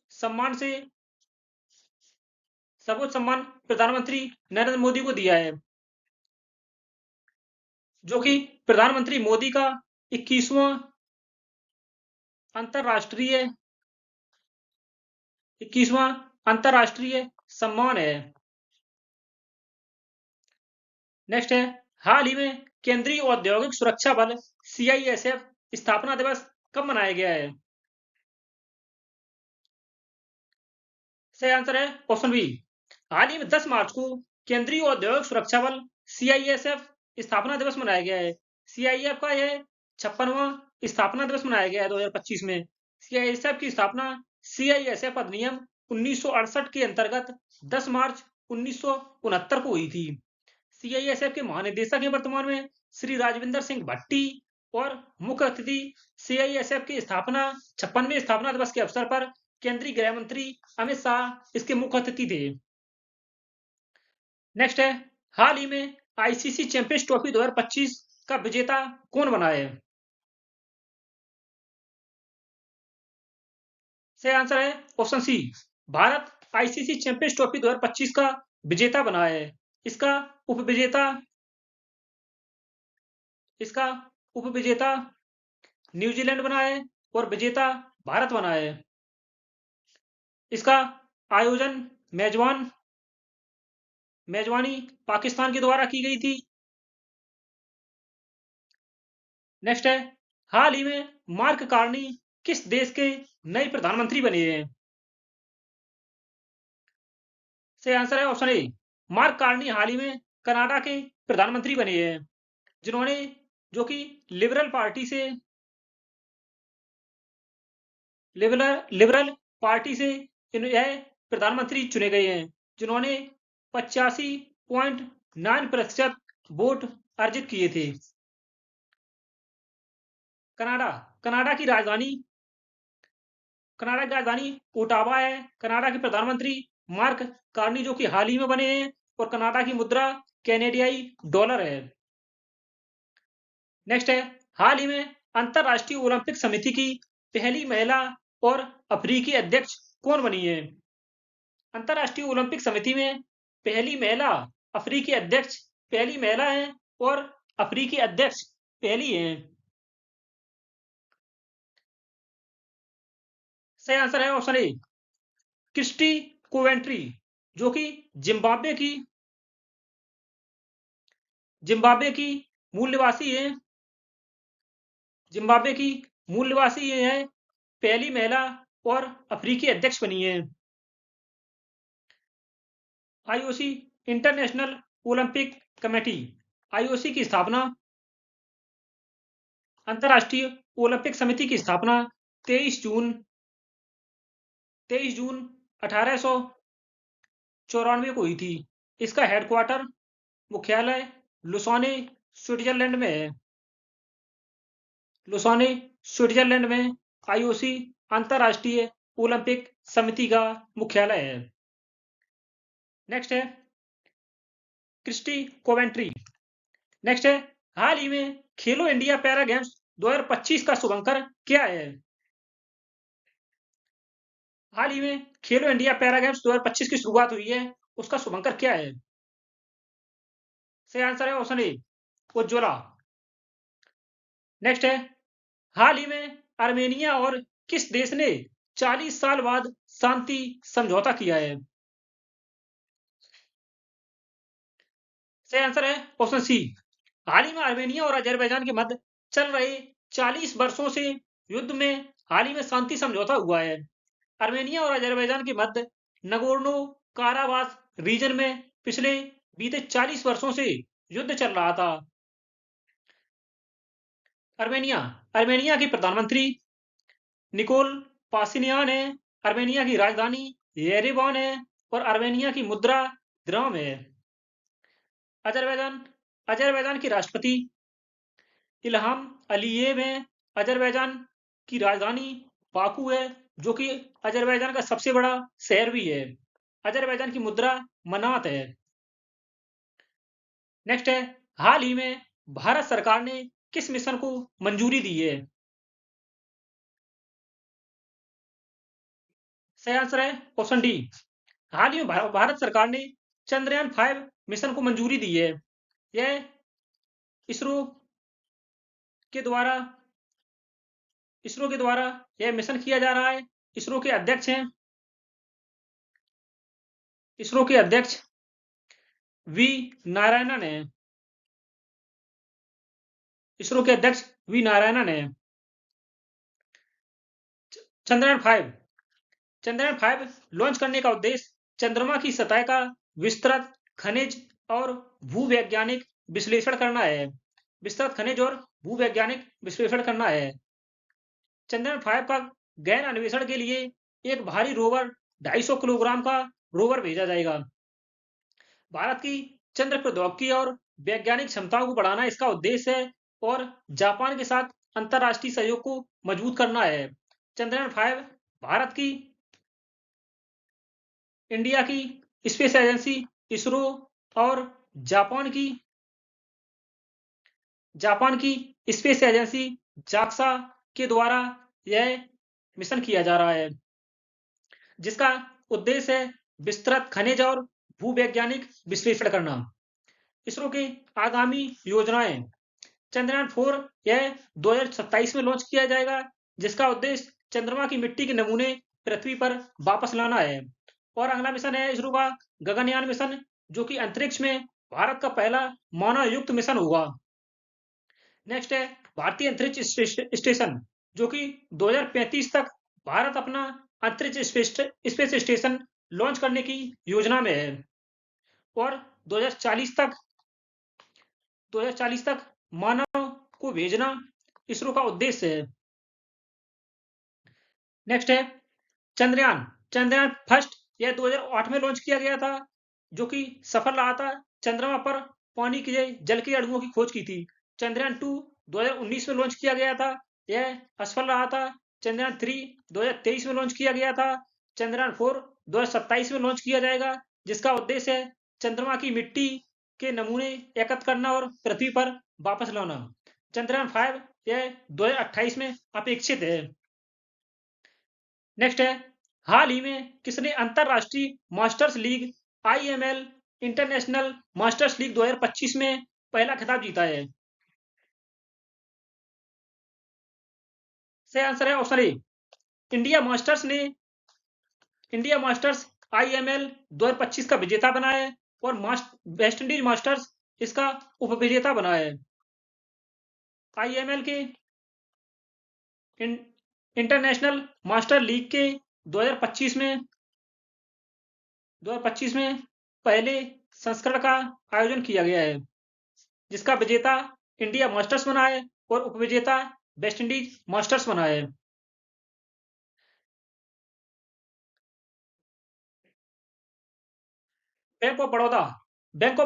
सम्मान प्रधानमंत्री नरेंद्र मोदी को दिया है, जो कि प्रधानमंत्री मोदी का 21वां अंतरराष्ट्रीय सम्मान है। नेक्स्ट है, हाल ही में केंद्रीय औद्योगिक सुरक्षा बल CISF स्थापना दिवस कब मनाया गया है? सही आंसर है ऑप्शन बी। हाल ही में 10 मार्च को केंद्रीय औद्योगिक सुरक्षा बल CISF स्थापना दिवस मनाया गया है। CIF का यह 56वां स्थापना दिवस मनाया गया है 2025 में। CISF की स्थापना CISF अधिनियम 1968 के अंतर्गत 10 मार्च 1969 को हुई थी। CISF के महानिदेशक हैं वर्तमान में श्री राजविंदर सिंह भट्टी और मुख्य अतिथि CISF की 56वें स्थापना दिवस के अवसर पर केंद्रीय गृह मंत्री अमित शाह इसके मुख्य अतिथि थे। नेक्स्ट है, हाल ही में आईसीसी चैंपियंस ट्रॉफी 2025 का विजेता कौन बना है? सही आंसर है option C, Bharat ICC champions trophy 2025 का विजेता बना है। इसका उपविजेता इसका उपविजेता न्यूजीलैंड बना है और विजेता भारत बना है। इसका आयोजन मेजबानी पाकिस्तान के द्वारा की गई थी। नेक्स्ट है, हाल ही में मार्क कार्नी किस देश के नए प्रधानमंत्री बने हैं? सही आंसर है ऑप्शन ए, मार्क कार्नी हाल ही में कनाडा के प्रधानमंत्री बने हैं, जिन्होंने जो कि लिबरल पार्टी से लिबरल पार्टी से यह प्रधानमंत्री चुने गए हैं, जिन्होंने 85.9% वोट अर्जित किए थे। कनाडा कनाडा की राजधानी ओटावा है। कनाडा के प्रधानमंत्री मार्क कार्नी जो कि हाल ही में बने हैं और कनाडा की मुद्रा कैनेडियाई डॉलर है। नेक्स्ट है, हाल ही में अंतरराष्ट्रीय ओलंपिक समिति की पहली महिला और अफ्रीकी अध्यक्ष कौन बनी है? अंतरराष्ट्रीय ओलंपिक समिति में पहली महिला अफ्रीकी अध्यक्ष पहली महिला है और अफ्रीकी अध्यक्ष पहली है। सही आंसर है ऑप्शन ए, क्रिस्टी कोवेंट्री, जो कि जिम्बाब्वे की मूल निवासी है। जिम्बाब्वे की मूल निवासी ये है, पहली महिला और अफ्रीकी अध्यक्ष बनी है। IOC international Olympic committee IOC की स्थापना अंतरराष्ट्रीय ओलंपिक समिति की स्थापना 23 जून 1894 को हुई थी। इसका हेडक्वार्टर मुख्यालय लुसाने स्विट्जरलैंड में है। लुसाने स्विट्जरलैंड में आईओसी अंतरराष्ट्रीय ओलंपिक समिति का मुख्यालय है। नेक्स्ट है क्रिस्टी कोवेंट्री। नेक्स्ट है, हाल ही में खेलो इंडिया पैरा गेम्स 2025 का शुभंकर क्या है? हाल ही में खेलो इंडिया पैरा गेम्स 2025 की शुरुआत हुई है, उसका शुभंकर क्या है? सही आंसर है ऑप्शन ए, उज्ज्वला। नेक्स्ट है, हाल ही में आर्मेनिया और किस देश ने 40 साल बाद शांति समझौता किया है? सही आंसर है ऑप्शन सी, हाल ही में आर्मेनिया और अजरबैजान के मध्य चल रहे 40 वर्षों से युद्ध में हाल ही में शांति समझौता हुआ है। आर्मेनिया और अजरबैजान के मध्य नगोर्नो काराबाख रीजन में पिछले बीते 40 वर्षों से युद्ध चल रहा था। आर्मेनिया आर्मेनिया के प्रधानमंत्री निकोल पाशिनियान है। आर्मेनिया की राजधानी येरेवान है और आर्मेनिया की मुद्रा द्रहम है। अजरबैजान अजरबैजान के राष्ट्रपति इल्हाम अलीयेव हैं। अजरबैजान की राजधानी बाकू है, जो कि अजरबैजान का सबसे बड़ा शहर भी है। अजरबैजान की मुद्रा मनात है। नेक्स्ट है, हाल ही में भारत सरकार ने किस मिशन को मंजूरी दी है? सही आंसर है ऑप्शन डी, हाल ही में भारत सरकार ने चंद्रयान 5 मिशन को मंजूरी दी है। यह इसरो के द्वारा इसरो के द्वारा यह मिशन किया जा रहा है। इसरो के अध्यक्ष हैं इसरो के अध्यक्ष वी नारायणन है। इसरो के अध्यक्ष वी नारायणन है। चंद्रयान 5 चंद्रयान 5 लॉन्च करने का उद्देश्य चंद्रमा की सतह का विस्तृत खनिज और भूवैज्ञानिक विश्लेषण करना है। विस्तृत खनिज और भूवैज्ञानिक विश्लेषण करना है। चंद्रयान 5 का गहन अन्वेषण के लिए एक भारी रोवर 250 किलोग्राम का रोवर भेजा जाएगा। भारत की चंद्र प्रौद्योगिकी और वैज्ञानिक क्षमताओं को बढ़ाना इसका उद्देश्य है और जापान के साथ अंतरराष्ट्रीय सहयोग को मजबूत करना है। चंद्रयान 5 भारत की इंडिया की स्पेस एजेंसी इसरो और जापान की स्पेस एजेंसी जाक्सा के द्वारा यह मिशन किया जा रहा है, जिसका उद्देश्य है विस्तृत खनिज और भूवैज्ञानिक विश्लेषण करना। इसरो की आगामी योजनाएं: चंद्रयान-4 यह 2027 में लॉन्च किया जाएगा, जिसका उद्देश्य चंद्रमा की मिट्टी के नमूने पृथ्वी पर वापस लाना है। और अगला मिशन है इसरो का गगनयान मिशन, जो कि अंतरिक्ष में भारत का पहला मानव युक्त मिशन होगा। नेक्स्ट है भारतीय अंतरिक्ष स्टेशन, जो कि 2035 तक भारत अपना अंतरिक्ष स्पेस स्टेशन लॉन्च करने की योजना में है। और 2040 तक मानव को भेजना इसरो का उद्देश्य है। नेक्स्ट है चंद्रयान फर्स्ट, यह 2008 में लॉन्च किया गया था, जो कि सफल रहा था। चंद्रमा पर पानी के जल के अणुओं की खोज की थी। चंद्रयान-2 2019 में लॉन्च किया गया था, यह असफल रहा था। चंद्रयान-3 2023 में लॉन्च किया गया था। चंद्रयान-4 2027 में लॉन्च किया जाएगा, जिसका उद्देश्य है चंद्रमा की मिट्टी के नमूने एकत्र करना और पृथ्वी पर वापस लाना। चंद्रयान-5 यह 2028 में अपेक्षित है। नेक्स्ट है हाल ही में किसने अंतरराष्ट्रीय masters league IML international masters league 2025 में पहला खिताब जीता है? सही आंसर है option A. India masters IML 2025 का विजेता बना है और वेस्ट इंडीज मास्टर्स इसका उपविजेता बना है। IML के इंटरनेशनल मास्टर लीग के 2025 में पहले संस्करण का आयोजन किया गया है, जिसका विजेता इंडिया मास्टर्स बना है और उपविजेता वेस्ट इंडीज मास्टर्स बना है। Bank of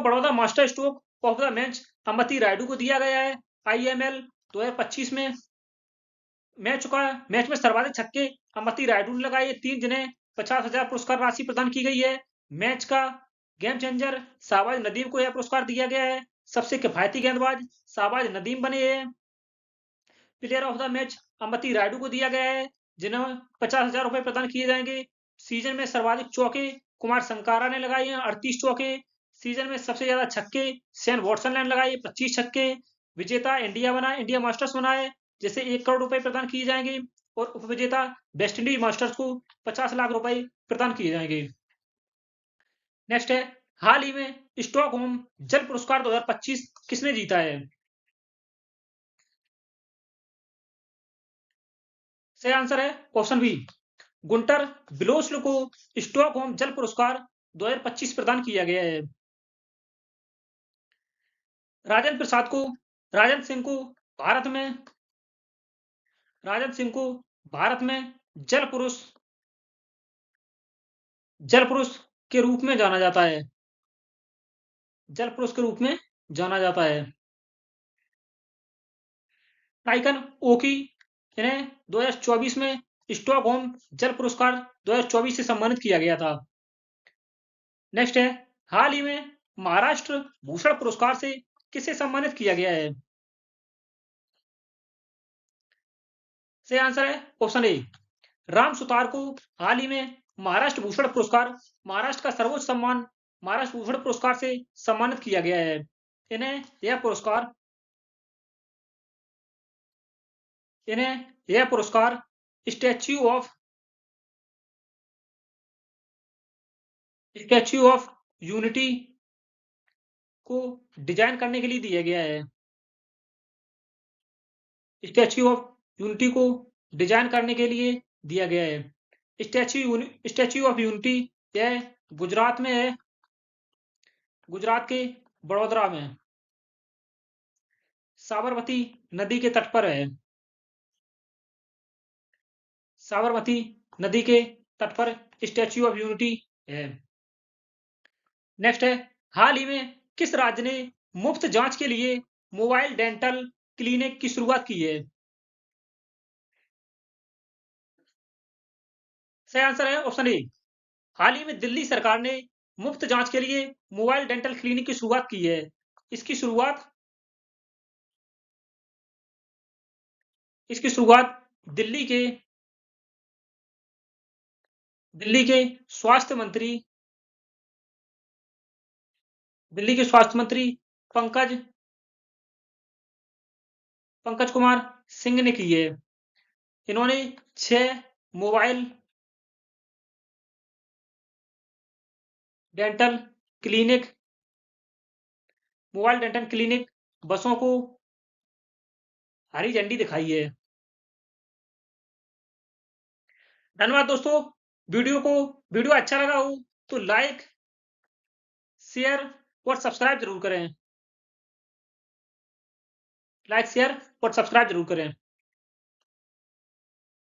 Baroda master stroke of the match Ambati Rayudu को दिया गया है। IML 2025 में मैच में सर्वाधिक छक्के अमती रायडू ने लगाए 3, जिन्हें 50,000 पुरस्कार राशि प्रदान की गई है। मैच का गेम चेंजर शाहबाज नदीम को यह पुरस्कार दिया गया है। सबसे किफायती गेंदबाज शाहबाज नदीम बने हैं। Player of the match Ambati Rayudu को दिया गया है, जिन्हें 50,000 रुपए प्रदान किए जाएंगे। सीजन में सर्वाधिक चौके कुमार संकारा ने लगाए हैं 38 चौके। सीजन में सबसे ज्यादा छक्के शेन वॉटसन ने लगाए 25 छक्के। विजेता इंडिया मास्टर्स बना है, जिसे 1 करोड़ रुपए प्रदान किए जाएंगे और उपविजेता वेस्ट इंडीज मास्टर्स को 50 लाख रुपए प्रदान किए जाएंगे। नेक्स्ट है हाल ही में स्टॉकहोम जल पुरस्कार 2025 किसने जीता है? सही आंसर है ऑप्शन बी। गुंटर बिलोस्ल को स्टॉकहोम जल पुरस्कार 2025 प्रदान किया गया है। राजन प्रसाद को राजन सिंह को भारत में राजन सिंह को भारत में जल पुरुष के रूप में जाना जाता है। जल पुरुष के रूप में जाना जाता है। टाइकन ओकी इन्हें 2024 में स्टॉकहोम जल पुरस्कार 2024 से सम्मानित किया गया था। नेक्स्ट है हाल ही में महाराष्ट्र भूषण पुरस्कार से किसे सम्मानित किया गया है? सही आंसर है ऑप्शन ए। राम सुतार को हाल ही में महाराष्ट्र का सर्वोच्च सम्मान महाराष्ट्र भूषण पुरस्कार से सम्मानित किया गया है। इन्हें यह पुरस्कार स्टैच्यू ऑफ यूनिटी को डिजाइन करने के लिए दिया गया है। स्टैच्यू ऑफ यूनिटी को डिजाइन करने के लिए दिया गया है। स्टैच्यू ऑफ यूनिटी यह गुजरात में है, गुजरात के बड़ोदरा में साबरमती नदी के तट पर है। साबरमती नदी के तट पर स्टैच्यू ऑफ यूनिटी है। नेक्स्ट है हाल ही में किस राज्य ने मुफ्त जांच के लिए मोबाइल डेंटल क्लिनिक की शुरुआत की है? सही आंसर है ऑप्शन ए। हाल ही में दिल्ली सरकार ने मुफ्त जांच के लिए मोबाइल डेंटल क्लिनिक की शुरुआत की है। इसकी शुरुआत इसकी शुरुआत दिल्ली के दिल्ली के स्वास्थ्य मंत्री दिल्ली के स्वास्थ्य मंत्री पंकज पंकज कुमार सिंह ने की है। इन्होंने 6 mobile dental clinic mobile dental clinic बसों को हरी झंडी दिखाई है। धन्यवाद दोस्तों। वीडियो अच्छा लगा हो तो लाइक, शेयर और सब्सक्राइब जरूर करें।